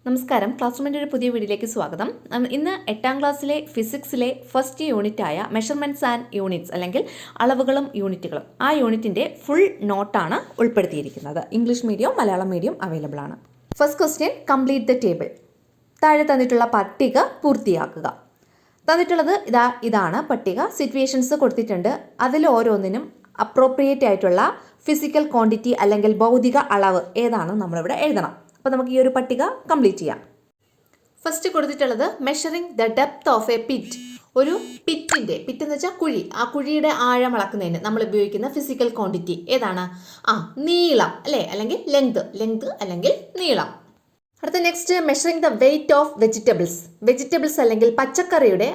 നമസ്കാരം, ക്ലാസ് റൂമിൻ്റെ ഒരു പുതിയ വീഡിയോയിലേക്ക് സ്വാഗതം. ഇന്ന് 8ാം ക്ലാസ്സിലെ ഫിസിക്സിലെ ഫസ്റ്റ് യൂണിറ്റായ മെഷർമെൻറ്റ്സ് ആൻഡ് യൂണിറ്റ്സ് അല്ലെങ്കിൽ അളവുകളും യൂണിറ്റുകളും ആ യൂണിറ്റിൻ്റെ ഫുൾ നോട്ടാണ് ഉൾപ്പെടുത്തിയിരിക്കുന്നത്. English medium Malayalam medium available ആണ്. First question, complete the table. താഴെ തന്നിട്ടുള്ള പട്ടിക പൂർത്തിയാക്കുക. തന്നിട്ടുള്ളത് ഇതാണ് പട്ടിക. സിറ്റുവേഷൻസ് കൊടുത്തിട്ടുണ്ട്. അതിൽ ഓരോന്നിനും അപ്രോപ്രിയേറ്റ് ആയിട്ടുള്ള ഫിസിക്കൽ ക്വാണ്ടിറ്റി അല്ലെങ്കിൽ ഭൗതിക അളവ് ഏതാണെന്ന് നമ്മളിവിടെ എഴുതണം. അപ്പോൾ നമുക്ക് ഈ ഒരു പട്ടിക കംപ്ലീറ്റ് ചെയ്യാം. ഫസ്റ്റ് കൊടുത്തിട്ടുള്ളത് measuring the depth of a pit. ഒരു പിറ്റ് എന്ന് വെച്ചാൽ കുഴി, ആ കുഴിയുടെ ആഴം അളക്കുന്നതിന് നമ്മൾ ഉപയോഗിക്കുന്ന ഫിസിക്കൽ ക്വാണ്ടിറ്റി ഏതാണ്? നീളം അല്ലേ, അല്ലെങ്കിൽ ലെങ്ത് അല്ലെങ്കിൽ നീളം. അടുത്ത next, measuring the weight of vegetables അല്ലെങ്കിൽ പച്ചക്കറിയുടെ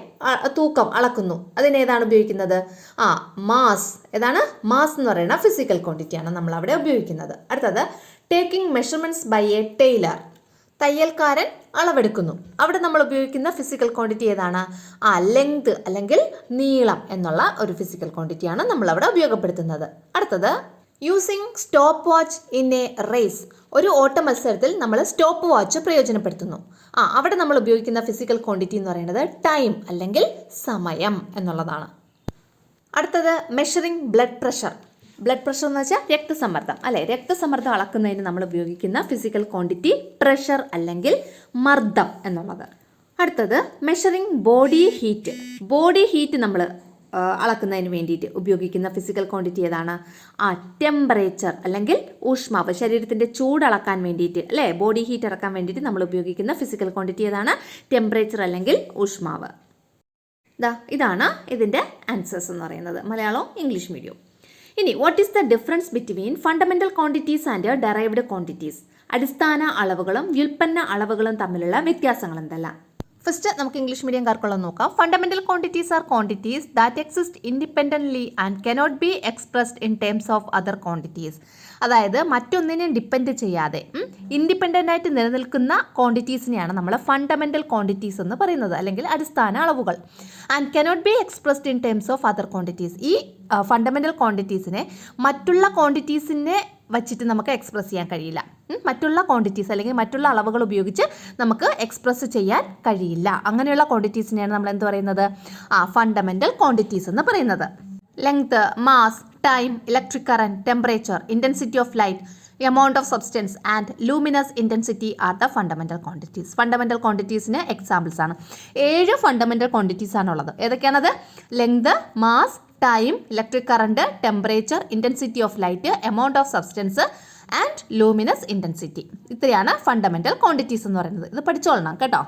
തൂക്കം അളക്കുന്നു. അതിനേതാണ് ഉപയോഗിക്കുന്നത്? മാസ്. ഏതാണ്? മാസ് എന്ന് പറയുന്ന ഫിസിക്കൽ ക്വാണ്ടിറ്റിയാണ് നമ്മൾ അവിടെ ഉപയോഗിക്കുന്നത്. അടുത്തത്, taking measurements by a tailor. തയ്യൽക്കാരൻ അളവെടുക്കുന്നു. അവിടെ നമ്മൾ ഉപയോഗിക്കുന്ന ഫിസിക്കൽ ക്വാണ്ടിറ്റി ഏതാണ്? ലെങ്ത് അല്ലെങ്കിൽ നീളം എന്നുള്ള ഒരു ഫിസിക്കൽ ക്വാണ്ടിറ്റിയാണ് നമ്മൾ അവിടെ ഉപയോഗപ്പെടുത്തുന്നത്. അടുത്തത്, using stop watch in a race. ഒരു ഓട്ട മത്സരത്തിൽ നമ്മൾ സ്റ്റോപ്പ് വാച്ച് പ്രയോജനപ്പെടുത്തുന്നു. അവിടെ നമ്മൾ ഉപയോഗിക്കുന്ന ഫിസിക്കൽ ക്വാണ്ടിറ്റി എന്ന് പറയുന്നത് ടൈം അല്ലെങ്കിൽ സമയം എന്നുള്ളതാണ്. അടുത്തത്, മെഷറിംഗ് ബ്ലഡ് പ്രഷർ എന്ന് വെച്ചാൽ രക്തസമ്മർദ്ദം അല്ലെ. രക്തസമ്മർദ്ദം അളക്കുന്നതിന് നമ്മൾ ഉപയോഗിക്കുന്ന ഫിസിക്കൽ ക്വാണ്ടിറ്റി പ്രഷർ അല്ലെങ്കിൽ മർദ്ദം എന്നുള്ളത്. അടുത്തത്, മെഷറിംഗ് ബോഡി ഹീറ്റ് നമ്മൾ അളക്കുന്നതിന് വേണ്ടിയിട്ട് ഉപയോഗിക്കുന്ന ഫിസിക്കൽ ക്വാണ്ടിറ്റി ഏതാണ്? ടെമ്പറേച്ചർ അല്ലെങ്കിൽ ഊഷ്മാവ്. ശരീരത്തിൻ്റെ ചൂട് അളക്കാൻ വേണ്ടിയിട്ട് അല്ലേ, ബോഡി ഹീറ്റ് അളക്കാൻ വേണ്ടിയിട്ട് നമ്മൾ ഉപയോഗിക്കുന്ന ഫിസിക്കൽ ക്വാണ്ടിറ്റി ഏതാണ്? ടെമ്പറേച്ചർ അല്ലെങ്കിൽ ഊഷ്മാവ്. ഇതാണ് ഇതിൻ്റെ ആൻസേഴ്സ് എന്ന് പറയുന്നത്, മലയാളവും ഇംഗ്ലീഷ് മീഡിയവും. ഇനി, what is the difference between fundamental quantities and derived quantities? അടിസ്ഥാന അളവുകളും വ്യുൽപ്പന്ന അളവുകളും തമ്മിലുള്ള വ്യത്യാസങ്ങൾ എന്തെല്ലാം? ഫസ്റ്റ് നമുക്ക് ഇംഗ്ലീഷ് മീഡിയംകാർക്കുള്ളത് നോക്കാം. Fundamental quantities R quantities that exist independently and cannot be expressed in terms of other quantities. അതായത് മറ്റൊന്നിനെയും ഡിപ്പെൻഡ് ചെയ്യാതെ ഇൻഡിപെൻഡൻ്റ് ആയിട്ട് നിലനിൽക്കുന്ന ക്വാണ്ടിറ്റീസിനെയാണ് നമ്മൾ ഫണ്ടമെന്റൽ ക്വാണ്ടിറ്റീസ് എന്ന് പറയുന്നത്, അല്ലെങ്കിൽ അടിസ്ഥാന അളവുകൾ. And cannot be expressed in terms of other quantities. ഈ ഫണ്ടമെന്റൽ ക്വാണ്ടിറ്റീസിനെ മറ്റുള്ള ക്വാണ്ടിറ്റീസിനെ വച്ചിട്ട് നമുക്ക് എക്സ്പ്രസ് ചെയ്യാൻ കഴിയില്ല. മറ്റുള്ള ക്വാണ്ടിറ്റീസ് അല്ലെങ്കിൽ മറ്റുള്ള അളവുകൾ ഉപയോഗിച്ച് നമുക്ക് എക്സ്പ്രസ് ചെയ്യാൻ കഴിയില്ല. അങ്ങനെയുള്ള ക്വാണ്ടിറ്റീസിനെയാണ് നമ്മൾ എന്ത് പറയുന്നത്? ഫണ്ടമെന്റൽ ക്വാണ്ടിറ്റീസ് എന്ന് പറയുന്നത്. Length, mass, time, electric current, temperature, intensity of light, amount of substance and luminous intensity are the fundamental quantities. Fundamental ക്വാണ്ടിറ്റീസിന് എക്സാമ്പിൾസ് ആണ്. 7 ഫണ്ടമെന്റൽ ക്വാണ്ടിറ്റീസ് ആണുള്ളത്. ഏതൊക്കെയാണത്? Length, mass, time, electric current, temperature, intensity of light, amount of substance and luminous intensity. ഇത്രയാണ് fundamental quantities എന്ന് പറയുന്നത്. ഇത് പഠിച്ചോളണം കേട്ടോ.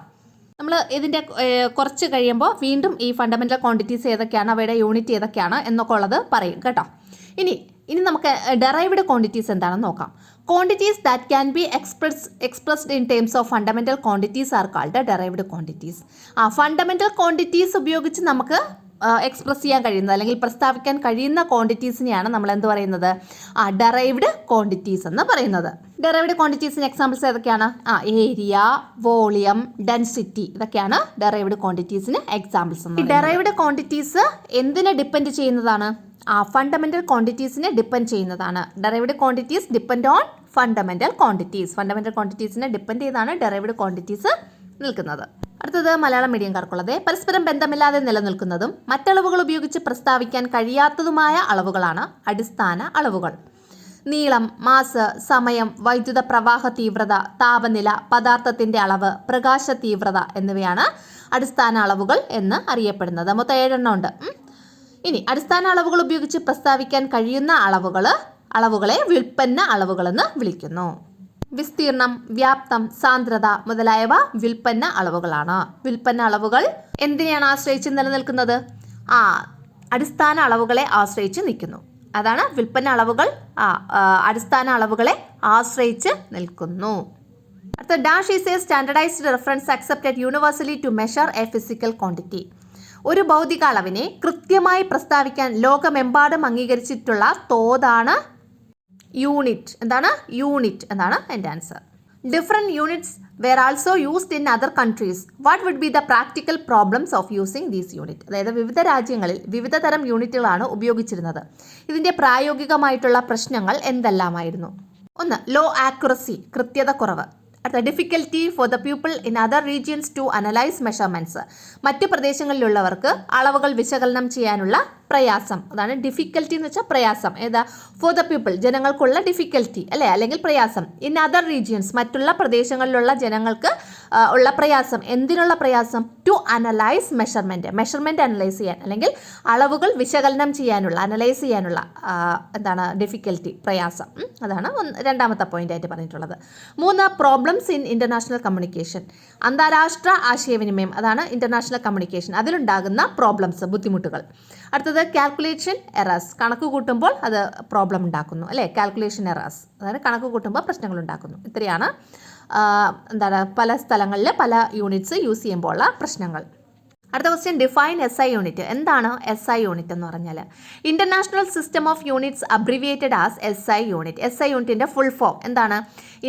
നമ്മൾ ഇതിൻ്റെ കുറച്ച് കഴിയുമ്പോൾ വീണ്ടും ഈ ഫണ്ടമെന്റൽ ക്വാണ്ടിറ്റീസ് ഏതൊക്കെയാണ്, അവയുടെ യൂണിറ്റ് ഏതൊക്കെയാണ് എന്നൊക്കെ ഉള്ളത് പറയും കേട്ടോ. ഇനി നമുക്ക് ഡെറൈവ്ഡ് ക്വാണ്ടിറ്റീസ് എന്താണെന്ന് നോക്കാം. Quantities that can be expressed in terms of fundamental quantities are called derived quantities. Fundamental quantities ഉപയോഗിച്ച് നമുക്ക് എക്സ്പ്രസ് ചെയ്യാൻ കഴിയുന്നത് അല്ലെങ്കിൽ പ്രസ്താവിക്കാൻ കഴിയുന്ന ക്വാണ്ടിറ്റീസിനെയാണ് നമ്മൾ എന്ത് പറയുന്നത്? ഡെറൈവ്ഡ് ക്വാണ്ടിറ്റീസ് എന്ന് പറയുന്നത്. ഡെറൈവ്ഡ് ക്വാണ്ടിറ്റീസിന് എക്സാമ്പിൾസ് ഏതൊക്കെയാണ്? ഏരിയ, വോളിയം, ഡെൻസിറ്റി, ഇതൊക്കെയാണ് ഡെറൈവ്ഡ് ക്വാണ്ടിറ്റീസിന് എക്സാമ്പിൾസ്. ഡെറൈവ്ഡ് ക്വാണ്ടിറ്റീസ് എന്തിനെ ഡിപ്പെൻഡ് ചെയ്യുന്നതാണ്? ഫണ്ടമെന്റൽ ക്വാണ്ടിറ്റീസിനെ ഡിപ്പെൻഡ് ചെയ്യുന്നതാണ്. Derived quantities depend on fundamental quantities. Fundamental ക്വാണ്ടിറ്റീസിനെ ഡിപ്പെൻഡ് ചെയ്താണ് ഡെറൈവ്ഡ് ക്വാണ്ടിറ്റീസ് നിൽക്കുന്നത്. അടുത്തത് മലയാളം മീഡിയംകാർക്കുള്ളത്. പരസ്പരം ബന്ധമില്ലാതെ നിലനിൽക്കുന്നതും മറ്റളവുകൾ ഉപയോഗിച്ച് പ്രസ്താവിക്കാൻ കഴിയാത്തതുമായ അളവുകളാണ് അടിസ്ഥാന അളവുകൾ. നീളം, മാസ്, സമയം, വൈദ്യുത പ്രവാഹ തീവ്രത, താപനില, പദാർത്ഥത്തിന്റെ അളവ്, പ്രകാശ തീവ്രത എന്നിവയാണ് അടിസ്ഥാന അളവുകൾ എന്ന് അറിയപ്പെടുന്നത്. മൊത്തം 7 എണ്ണം ഉണ്ട്. ഇനി അടിസ്ഥാന അളവുകൾ ഉപയോഗിച്ച് പ്രസ്താവിക്കാൻ കഴിയുന്ന അളവുകളെ വ്യുൽപ്പന്ന അളവുകളെന്ന് വിളിക്കുന്നു. വിസ്തീർണം, വ്യാപ്തം, സാന്ദ്രത മുതലായവ വ്യുൽപ്പന്ന അളവുകളാണ്. വ്യുൽപ്പന്ന അളവുകൾ എന്തിനെയാണ് ആശ്രയിച്ച് നിലനിൽക്കുന്നത്? അടിസ്ഥാന അളവുകളെ ആശ്രയിച്ച് നിൽക്കുന്നു. അതാണ് വ്യുൽപ്പന്ന അളവുകൾ. അടിസ്ഥാന അളവുകളെ ആശ്രയിച്ച് നിൽക്കുന്നു. അടുത്ത, dash is a standardised reference accepted universally to measure a physical quantity. ഒരു ഭൗതിക അളവിനെ കൃത്യമായി പ്രസ്താവിക്കാൻ ലോകമെമ്പാടും അംഗീകരിച്ചിട്ടുള്ള തോതാണ് യൂണിറ്റ്. എന്താണ്? യൂണിറ്റ് എന്നാണ് എൻ്റെ answer. Different units were also used in other countries. What would be the practical problems of using these unit? അതായത് വിവിധ രാജ്യങ്ങളിൽ വിവിധ തരം യൂണിറ്റുകളാണ് ഉപയോഗിച്ചിരുന്നത്. ഇതിൻ്റെ പ്രായോഗികമായിട്ടുള്ള പ്രശ്നങ്ങൾ എന്തെല്ലാമായിരുന്നു? 1, ലോ ആക്യുറസി, കൃത്യത കുറവ്. അടുത്ത difficulty for the people in other regions to analyse measurements. മറ്റു പ്രദേശങ്ങളിലുള്ളവർക്ക് അളവുകൾ വിശകലനം ചെയ്യാനുള്ള പ്രയാസം. അതാണ് ഡിഫിക്കൽറ്റി എന്ന് വെച്ചാൽ പ്രയാസം. ഏതാ? ഫോർ ദ പീപ്പിൾ, ജനങ്ങൾക്കുള്ള ഡിഫിക്കൽറ്റി അല്ലേ, അല്ലെങ്കിൽ പ്രയാസം. ഇൻ അതർ റീജിയൻസ്, മറ്റുള്ള പ്രദേശങ്ങളിലുള്ള ജനങ്ങൾക്ക് ഉള്ള പ്രയാസം. എന്തിനുള്ള പ്രയാസം? ടു അനലൈസ് മെഷർമെൻറ്റ് അനലൈസ് ചെയ്യാൻ, അല്ലെങ്കിൽ അളവുകൾ വിശകലനം ചെയ്യാനുള്ള, അനലൈസ് ചെയ്യാനുള്ള എന്താണ് ഡിഫിക്കൽറ്റി, പ്രയാസം. അതാണ് രണ്ടാമത്തെ പോയിന്റ് ആയിട്ട് പറഞ്ഞിട്ടുള്ളത്. 3 പ്രോബ്ലംസ് ഇൻ ഇന്റർനാഷണൽ കമ്മ്യൂണിക്കേഷൻ. അന്താരാഷ്ട്ര ആശയവിനിമയം, അതാണ് ഇന്റർനാഷണൽ കമ്മ്യൂണിക്കേഷൻ. അതിലുണ്ടാകുന്ന പ്രോബ്ലംസ്, ബുദ്ധിമുട്ടുകൾ. അടുത്തത് കാൽക്കുലേഷൻ എറേഴ്സ്, കണക്ക് കൂട്ടുമ്പോൾ അത് പ്രോബ്ലം ഉണ്ടാക്കുന്നു അല്ലേ. കാൽക്കുലേഷൻ എറേഴ്സ്, അതായത് കണക്ക് കൂട്ടുമ്പോൾ പ്രശ്നങ്ങൾ ഉണ്ടാക്കുന്നു. ഇത്രയാണ് എന്താണ് പല സ്ഥലങ്ങളിൽ പല യൂണിറ്റ്സ് യൂസ് ചെയ്യുമ്പോൾ ഉള്ള പ്രശ്നങ്ങൾ. അടുത്ത ക്വസ്റ്റ്യൻ, ഡിഫൈൻ SI യൂണിറ്റ്. എന്താണ് SI യൂണിറ്റ് എന്ന് പറഞ്ഞാൽ? International system of units abbreviated as SI unit. SI യൂണിറ്റിന്റെ ഫുൾ ഫോം എന്താണ്?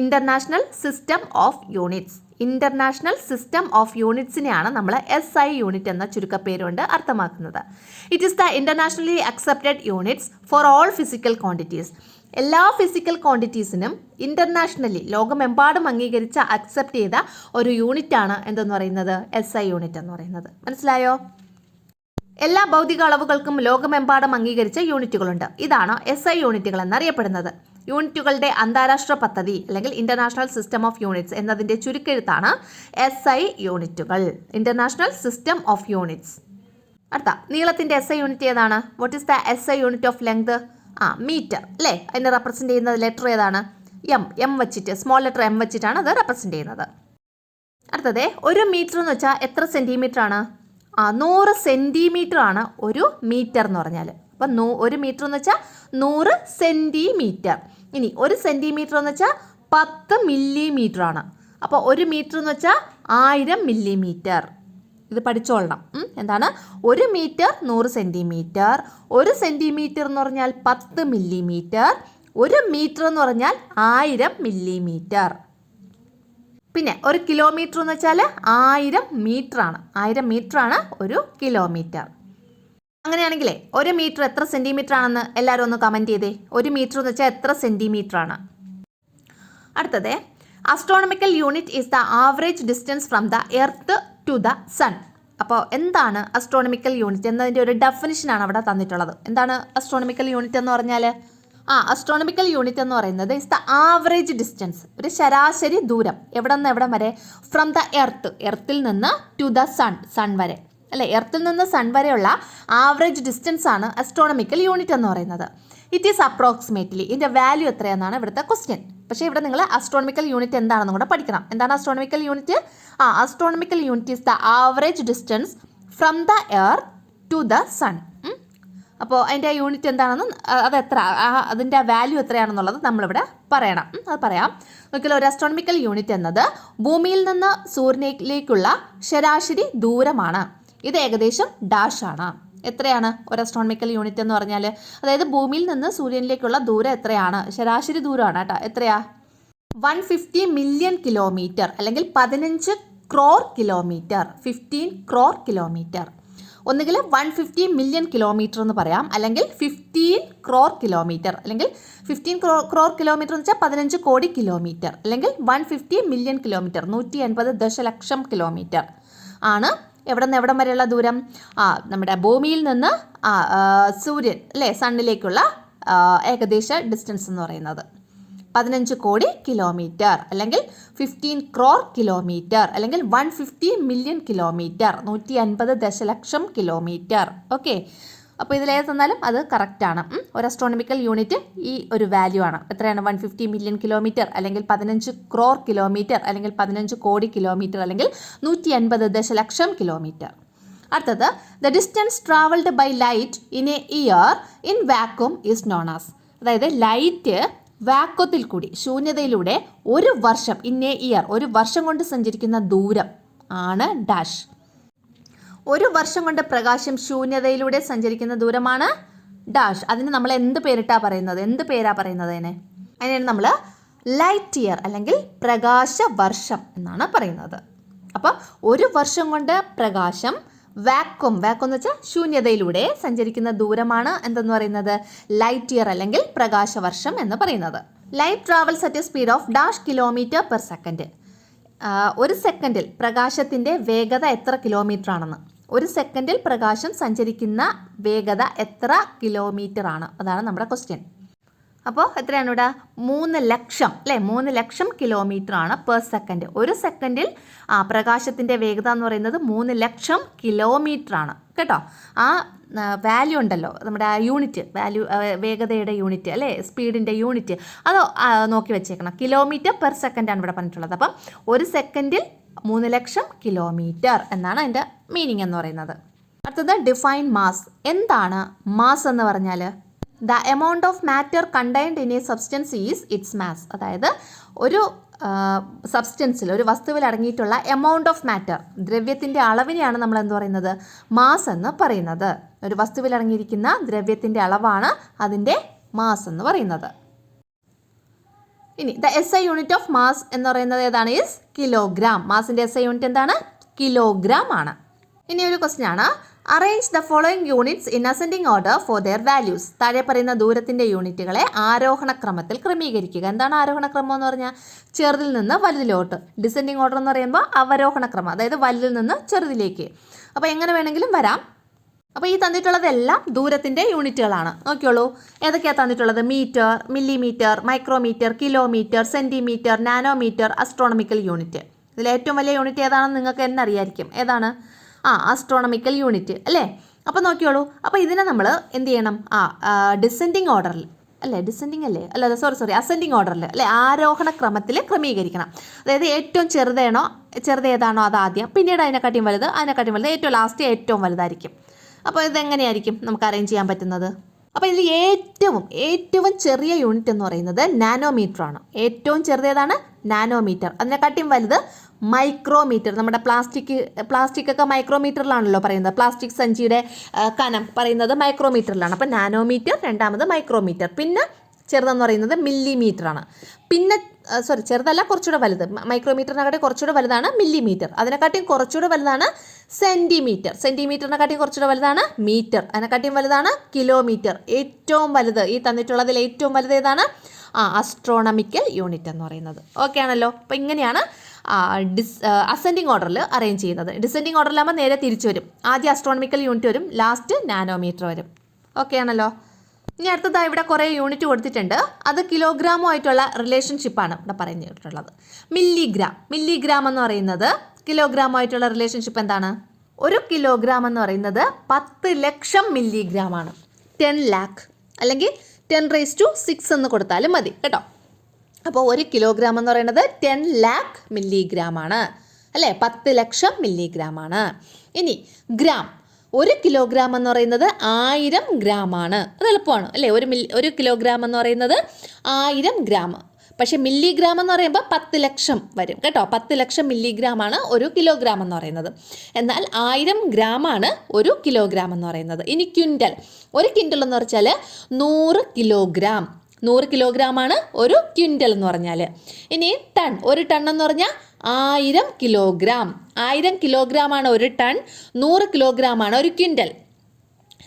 International system of units. International system of യൂണിറ്റ്സിനെയാണ് നമ്മൾ SI യൂണിറ്റ് എന്ന ചുരുക്കപ്പേരുകൊണ്ട് അർത്ഥമാക്കുന്നത്. It is the internationally accepted units for all physical quantities. എല്ലാ ഫിസിക്കൽ ക്വാണ്ടിറ്റീസിനും internationally, ലോകമെമ്പാടും അംഗീകരിച്ച, അക്സെപ്റ്റ് ചെയ്ത ഒരു യൂണിറ്റാണ് എന്തെന്ന് പറയുന്നത്? SI യൂണിറ്റ് എന്ന് പറയുന്നത്. മനസ്സിലായോ? എല്ലാ ഭൗതിക അളവുകൾക്കും ലോകമെമ്പാടും അംഗീകരിച്ച യൂണിറ്റുകളുണ്ട്. ഇതാണ് SI യൂണിറ്റുകൾ എന്നറിയപ്പെടുന്നത്. യൂണിറ്റുകളുടെ അന്താരാഷ്ട്ര പദ്ധതി അല്ലെങ്കിൽ ഇന്റർനാഷണൽ സിസ്റ്റം ഓഫ് യൂണിറ്റ്സ് എന്നതിൻ്റെ ചുരുക്കെഴുത്താണ് SI യൂണിറ്റുകൾ. International system of units. അടുത്ത, നീളത്തിൻ്റെ SI യൂണിറ്റ് ഏതാണ്? What is the SI unit of length? Metre അല്ലേ. അതിനെ റെപ്രസെൻറ്റ് ചെയ്യുന്നത് ലെറ്റർ ഏതാണ്? എം വെച്ചിട്ട്, സ്മോൾ ലെറ്റർ M വെച്ചിട്ടാണ് അത് റെപ്രസെൻറ്റ് ചെയ്യുന്നത്. അടുത്തത്, 1 മീറ്റർ എന്ന് വെച്ചാൽ എത്ര സെൻറ്റിമീറ്റർ ആണ്? 100 സെൻറ്റിമീറ്റർ ആണ് ഒരു മീറ്റർ എന്ന് പറഞ്ഞാൽ. അപ്പം 1 മീറ്റർ എന്ന് വെച്ചാൽ 100 സെൻറ്റിമീറ്റർ. ഇനി 1 സെൻറ്റിമീറ്റർ എന്ന് വെച്ചാൽ 10 മില്ലിമീറ്റർ ആണ്. അപ്പോൾ 1 മീറ്റർ എന്ന് വെച്ചാൽ 1000 മില്ലിമീറ്റർ. ഇത് പഠിച്ചോളണം. എന്താണ്? 1 മീറ്റർ 100 സെൻറ്റിമീറ്റർ, 1 സെൻറ്റിമീറ്റർ എന്ന് പറഞ്ഞാൽ 10 മില്ലിമീറ്റർ, 1 മീറ്റർ എന്ന് പറഞ്ഞാൽ 1000 മില്ലിമീറ്റർ. പിന്നെ 1 കിലോമീറ്റർ എന്ന് വെച്ചാൽ 1000 മീറ്റർ ആണ്. 1000 മീറ്റർ ആണ് 1 കിലോമീറ്റർ. അങ്ങനെയാണെങ്കിലേ 1 മീറ്റർ എത്ര സെൻറ്റിമീറ്റർ ആണെന്ന് എല്ലാവരും ഒന്ന് കമൻറ്റ് ചെയ്തേ. 1 മീറ്റർ എന്ന് വെച്ചാൽ എത്ര സെൻറ്റിമീറ്റർ ആണ്? അടുത്തത്, astronomical unit is the average distance from the earth to the sun. അപ്പോൾ എന്താണ് അസ്ട്രോണമിക്കൽ യൂണിറ്റ് എന്നതിൻ്റെ ഒരു ഡെഫിനിഷനാണ് അവിടെ തന്നിട്ടുള്ളത്. എന്താണ് അസ്ട്രോണമിക്കൽ യൂണിറ്റ് എന്ന് പറഞ്ഞാൽ? അസ്ട്രോണമിക്കൽ യൂണിറ്റ് എന്ന് പറയുന്നത് ഇസ് ദ ആവറേജ് ഡിസ്റ്റൻസ്, ഒരു ശരാശരി ദൂരം. എവിടെ നിന്ന് എവിടം വരെ? ഫ്രം ദ എർത്ത്, എർത്തിൽ നിന്ന് ടു ദ സൺ, സൺ വരെ അല്ലേ. എർത്തിൽ നിന്ന് സൺ വരെയുള്ള ആവറേജ് ഡിസ്റ്റൻസ് ആണ് അസ്ട്രോണമിക്കൽ യൂണിറ്റ് എന്ന് പറയുന്നത്. ഇറ്റ് ഈസ് അപ്രോക്സിമേറ്റ്ലി, ഇതിൻ്റെ വാല്യൂ എത്രയാണെന്നാണ് ഇവിടുത്തെ ക്വസ്റ്റ്യൻ. പക്ഷേ ഇവിടെ നിങ്ങൾ അസ്ട്രോണമിക്കൽ യൂണിറ്റ് എന്താണെന്നും കൂടെ പഠിക്കണം. എന്താണ് astronomical unit? Astronomical unit is the average distance from the earth to the sun. അപ്പോൾ അതിൻ്റെ യൂണിറ്റ് എന്താണെന്ന്, അത് എത്ര, അതിൻ്റെ വാല്യൂ എത്രയാണെന്നുള്ളത് നമ്മളിവിടെ പറയണം. അത് പറയാം. നോക്കിയാൽ ഒരു അസ്ട്രോണമിക്കൽ യൂണിറ്റ് എന്നത് ഭൂമിയിൽ നിന്ന് സൂര്യനിലേക്കുള്ള ശരാശരി ദൂരമാണ്. ഇത് ഏകദേശം ഡാഷ് ആണ്. എത്രയാണ് ഒരു അസ്ട്രോണമിക്കൽ യൂണിറ്റ് എന്ന് പറഞ്ഞാൽ? അതായത് ഭൂമിയിൽ നിന്ന് സൂര്യനിലേക്കുള്ള ദൂരം എത്രയാണ്? ശരാശരി ദൂരമാണ് കേട്ടോ. എത്രയാ? 150 മില്യൺ കിലോമീറ്റർ, അല്ലെങ്കിൽ 15 ക്രോർ കിലോമീറ്റർ. 15 ക്രോർ കിലോമീറ്റർ. ഒന്നുകിൽ 150 മില്യൺ കിലോമീറ്റർ എന്ന് പറയാം, അല്ലെങ്കിൽ 15 ക്രോർ കിലോമീറ്റർ, അല്ലെങ്കിൽ 15 ക്രോർ കിലോമീറ്റർ എന്ന് വെച്ചാൽ 15 കോടി കിലോമീറ്റർ, അല്ലെങ്കിൽ 150 മില്യൺ കിലോമീറ്റർ, 180 ദശലക്ഷം കിലോമീറ്റർ ആണ് എവിടെ നിന്ന് എവിടം വരെയുള്ള ദൂരം? നമ്മുടെ ഭൂമിയിൽ നിന്ന് സൂര്യൻ അല്ലേ, സണ്ണിലേക്കുള്ള ഏകദേശ ഡിസ്റ്റൻസ് എന്ന് പറയുന്നത് 15 കോടി കിലോമീറ്റർ, അല്ലെങ്കിൽ 15 ക്രോർ കിലോമീറ്റർ, അല്ലെങ്കിൽ 150 മില്യൺ കിലോമീറ്റർ, 150 ദശലക്ഷം കിലോമീറ്റർ. ഓക്കെ, അപ്പോൾ ഇതിലേത് തന്നാലും അത് കറക്റ്റാണ്. ഒരു അസ്ട്രോണമിക്കൽ യൂണിറ്റ് ഈ ഒരു വാല്യൂ ആണ്. എത്രയാണ്? 150 മില്യൺ കിലോമീറ്റർ, അല്ലെങ്കിൽ 15 ക്രോർ കിലോമീറ്റർ, അല്ലെങ്കിൽ 15 കോടി കിലോമീറ്റർ, അല്ലെങ്കിൽ 150 ദശലക്ഷം കിലോമീറ്റർ. അടുത്തത്, the distance travelled by light in a year in vacuum is known as. അതായത് ലൈറ്റ് വാക്വത്തിൽ കൂടി, ശൂന്യതയിലൂടെ ഒരു വർഷം, ഇൻ എ ഇയർ, ഒരു വർഷം കൊണ്ട് സഞ്ചരിക്കുന്ന ദൂരം ആണ് ഡാഷ്. ഒരു വർഷം കൊണ്ട് പ്രകാശം ശൂന്യതയിലൂടെ സഞ്ചരിക്കുന്ന ദൂരമാണ് ഡാഷ്. അതിന് നമ്മൾ എന്ത് പേരിട്ടാ പറയുന്നത്? എന്ത് പേരാ പറയുന്നത് അതിന്? അതിനാണ് നമ്മൾ ലൈറ്റ് ഇയർ, അല്ലെങ്കിൽ പ്രകാശ വർഷം എന്നാണ് പറയുന്നത്. അപ്പോൾ ഒരു വർഷം കൊണ്ട് പ്രകാശം വാക്വം എന്ന് വെച്ചാൽ ശൂന്യതയിലൂടെ സഞ്ചരിക്കുന്ന ദൂരമാണ് എന്തെന്ന് പറയുന്നത്? ലൈറ്റ് ഇയർ, അല്ലെങ്കിൽ പ്രകാശവർഷം എന്ന് പറയുന്നത്. Light travels at A speed of dash kilometre per second. ഒരു സെക്കൻഡിൽ പ്രകാശത്തിൻ്റെ വേഗത എത്ര കിലോമീറ്റർ ആണെന്ന്. ഒരു സെക്കൻഡിൽ പ്രകാശം സഞ്ചരിക്കുന്ന വേഗത എത്ര കിലോമീറ്റർ ആണ്, അതാണ് നമ്മുടെ ക്വസ്റ്റ്യൻ. അപ്പോൾ എത്രയാണ് ഇവിടെ? 3 ലക്ഷം അല്ലേ, 3 ലക്ഷം കിലോമീറ്റർ ആണ് പെർ സെക്കൻഡ്. ഒരു സെക്കൻഡിൽ പ്രകാശത്തിൻ്റെ വേഗത എന്ന് പറയുന്നത് 3 ലക്ഷം കിലോമീറ്റർ ആണ് കേട്ടോ. ആ വാല്യൂ ഉണ്ടല്ലോ, നമ്മുടെ ആ യൂണിറ്റ് വാല്യൂ, വേഗതയുടെ യൂണിറ്റ് അല്ലേ, സ്പീഡിൻ്റെ യൂണിറ്റ്, അത് നോക്കി വെച്ചേക്കണം. കിലോമീറ്റർ പെർ സെക്കൻഡാണ് ഇവിടെ പറഞ്ഞിട്ടുള്ളത്. അപ്പം ഒരു സെക്കൻഡിൽ 3 ലക്ഷം കിലോമീറ്റർ എന്നാണ് അതിൻ്റെ മീനിങ് എന്ന് പറയുന്നത്. അടുത്തത് ഡിഫൈൻ മാസ്. എന്താണ് മാസ് എന്ന് പറഞ്ഞാൽ? The amount of matter contained in A substance is it's mass. അതായത് ഒരു സബ്സ്റ്റൻസിൽ, ഒരു വസ്തുവിൽ അടങ്ങിയിട്ടുള്ള എമൗണ്ട് ഓഫ് മാറ്റർ, ദ്രവ്യത്തിൻ്റെ അളവിനെയാണ് നമ്മൾ എന്ത് പറയുന്നത്? മാസ് എന്ന് പറയുന്നത്. ഒരു വസ്തുവിൽ അടങ്ങിയിരിക്കുന്ന ദ്രവ്യത്തിൻ്റെ അളവാണ് അതിൻ്റെ മാസ് എന്ന് പറയുന്നത്. ഇനി the SI unit of mass എന്ന് പറയുന്നത് ഏതാണ്? Is kilogram. മാസിൻ്റെ SI യൂണിറ്റ് എന്താണ്? കിലോഗ്രാം ആണ്. ഇനി ഒരു ക്വസ്റ്റ്യൻ ആണ്, arrange the following units in ascending order for their values. താഴെ പറയുന്ന ദൂരത്തിൻ്റെ യൂണിറ്റുകളെ ആരോഹണ ക്രമത്തിൽ ക്രമീകരിക്കുക. എന്താണ് ആരോഹണ ക്രമം എന്ന് പറഞ്ഞാൽ? ചെറുതിൽ നിന്ന് വലുതിലോട്ട്. ഡിസെൻഡിങ് ഓർഡർ എന്ന് പറയുമ്പോൾ അവരോഹണ ക്രമം, അതായത് വലുതിൽ നിന്ന് ചെറുതിലേക്ക്. അപ്പോൾ എങ്ങനെ വേണമെങ്കിലും വരാം. അപ്പോൾ ഈ തന്നിട്ടുള്ളതെല്ലാം ദൂരത്തിൻ്റെ യൂണിറ്റുകളാണ്. നോക്കിയോളൂ, ഏതൊക്കെയാണ് തന്നിട്ടുള്ളത്? Metre, millimetre, micrometre, kilometre, centimetre, nanometre, astronomical unit. ഇതിൽ ഏറ്റവും വലിയ യൂണിറ്റ് ഏതാണെന്ന് നിങ്ങൾക്ക് തന്നെ അറിയായിരിക്കും. ഏതാണ്? ആസ്ട്രോണമിക്കൽ യൂണിറ്റ് അല്ലേ. അപ്പോൾ നോക്കിയോളൂ, അപ്പോൾ ഇതിനെ നമ്മൾ എന്ത് ചെയ്യണം? ഡിസെൻഡിങ് ഓർഡറിൽ അല്ലേ, ഡിസെൻഡിങ് അല്ലേ, അല്ല സോറി അസെൻഡിങ് ഓർഡറിൽ അല്ലേ, ആരോഹണ ക്രമത്തിൽ ക്രമീകരിക്കണം. അതായത് ഏറ്റവും ചെറുത് ഏതാണോ അത് ആദ്യം, പിന്നീട് അതിനെക്കാട്ടിയും വലുത്, ഏറ്റവും ലാസ്റ്റ് ഏറ്റവും വലുതായിരിക്കും. അപ്പോൾ ഇതെങ്ങനെയായിരിക്കും നമുക്ക് അറേഞ്ച് ചെയ്യാൻ പറ്റുന്നത്? അപ്പോൾ ഇതിൽ ഏറ്റവും ചെറിയ യൂണിറ്റ് എന്ന് പറയുന്നത് നാനോമീറ്റർ ആണ്. ഏറ്റവും ചെറുതേതാണ്? നാനോമീറ്റർ. അതിനെക്കാട്ടിയും വലുത് മൈക്രോമീറ്റർ. നമ്മുടെ പ്ലാസ്റ്റിക് ഒക്കെ മൈക്രോമീറ്ററിലാണല്ലോ പറയുന്നത്. പ്ലാസ്റ്റിക് സഞ്ചിയുടെ കനം പറയുന്നത് മൈക്രോമീറ്ററിലാണ്. അപ്പോൾ നാനോമീറ്റർ, രണ്ടാമത് മൈക്രോമീറ്റർ, പിന്നെ ചെറുതെന്ന് പറയുന്നത് മില്ലിമീറ്റർ ആണ്. പിന്നെ ചെറുതല്ല, കുറച്ചുകൂടെ വലുത്, മൈക്രോമീറ്ററിനെക്കാട്ടി കുറച്ചുകൂടെ വലുതാണ് മില്ലിമീറ്റർ. അതിനെക്കാട്ടിയും കുറച്ചുകൂടെ വലുതാണ് സെൻറ്റിമീറ്റർ. സെൻറ്റിമീറ്ററിനെക്കാട്ടിയും കുറച്ചുകൂടെ വലുതാണ് മീറ്റർ. അതിനെക്കാട്ടിയും വലുതാണ് കിലോമീറ്റർ. ഏറ്റവും വലുത്, ഈ തന്നിട്ടുള്ളതിൽ ഏറ്റവും വലുത് ഏതാണ്? അസ്ട്രോണമിക്കൽ യൂണിറ്റ് എന്ന് പറയുന്നത്. ഓക്കെ ആണല്ലോ. അപ്പോൾ ഇങ്ങനെയാണ് അസെൻഡിങ് ഓർഡറിൽ അറേഞ്ച് ചെയ്യുന്നത്. ഡിസെൻഡിങ് ഓർഡറിലാകുമ്പോൾ നേരെ തിരിച്ചു വരും. ആദ്യം അസ്ട്രോണമിക്കൽ യൂണിറ്റ് വരും, ലാസ്റ്റ് നാനോമീറ്റർ വരും. ഓക്കെ ആണല്ലോ. ഇനി അടുത്തതായി ഇവിടെ കുറേ യൂണിറ്റ് കൊടുത്തിട്ടുണ്ട്. അത് കിലോഗ്രാമുമായിട്ടുള്ള റിലേഷൻഷിപ്പാണ് ഇവിടെ പറഞ്ഞിട്ടുള്ളത്. മില്ലിഗ്രാം എന്ന് പറയുന്നത് കിലോഗ്രാമുമായിട്ടുള്ള റിലേഷൻഷിപ്പ് എന്താണ്? ഒരു കിലോഗ്രാം എന്ന് പറയുന്നത് 10 ലക്ഷം മില്ലിഗ്രാം ആണ്. 10 ലാക്ക് അല്ലെങ്കിൽ 10⁻6 എന്ന് കൊടുത്താലും മതി കേട്ടോ. അപ്പോൾ ഒരു കിലോഗ്രാം എന്ന് പറയുന്നത് 10 ലാക്ക് മില്ലിഗ്രാം ആണ് അല്ലേ, 10 ലക്ഷം മില്ലിഗ്രാം ആണ്. ഇനി ഗ്രാം, ഒരു കിലോഗ്രാം എന്ന് പറയുന്നത് 1000 ഗ്രാം ആണ്. അത് എളുപ്പമാണ് അല്ലേ. ഒരു കിലോഗ്രാം എന്ന് പറയുന്നത് 1000 ഗ്രാം. പക്ഷേ മില്ലിഗ്രാം എന്ന് പറയുമ്പോൾ 10 ലക്ഷം വരും കേട്ടോ. 10 ലക്ഷം മില്ലിഗ്രാം ആണ് ഒരു കിലോഗ്രാം എന്ന് പറയുന്നത്. എന്നാൽ 1000 ഗ്രാം ആണ് ഒരു കിലോഗ്രാം എന്ന് പറയുന്നത്. ഇനി ക്വിൻ്റൽ, ഒരു ക്വിൻ്റൽ എന്ന് പറഞ്ഞാൽ 100 കിലോഗ്രാം. 100 കിലോഗ്രാം ആണ് ഒരു ക്വിൻ്റൽ എന്ന് പറഞ്ഞാൽ. ഇനി ടൺ, ഒരു ടൺ എന്ന് പറഞ്ഞാൽ 1000 കിലോഗ്രാം. 1000 കിലോഗ്രാം ആണ് ഒരു ടൺ, 100 കിലോഗ്രാം ആണ് ഒരു ക്വിൻ്റൽ.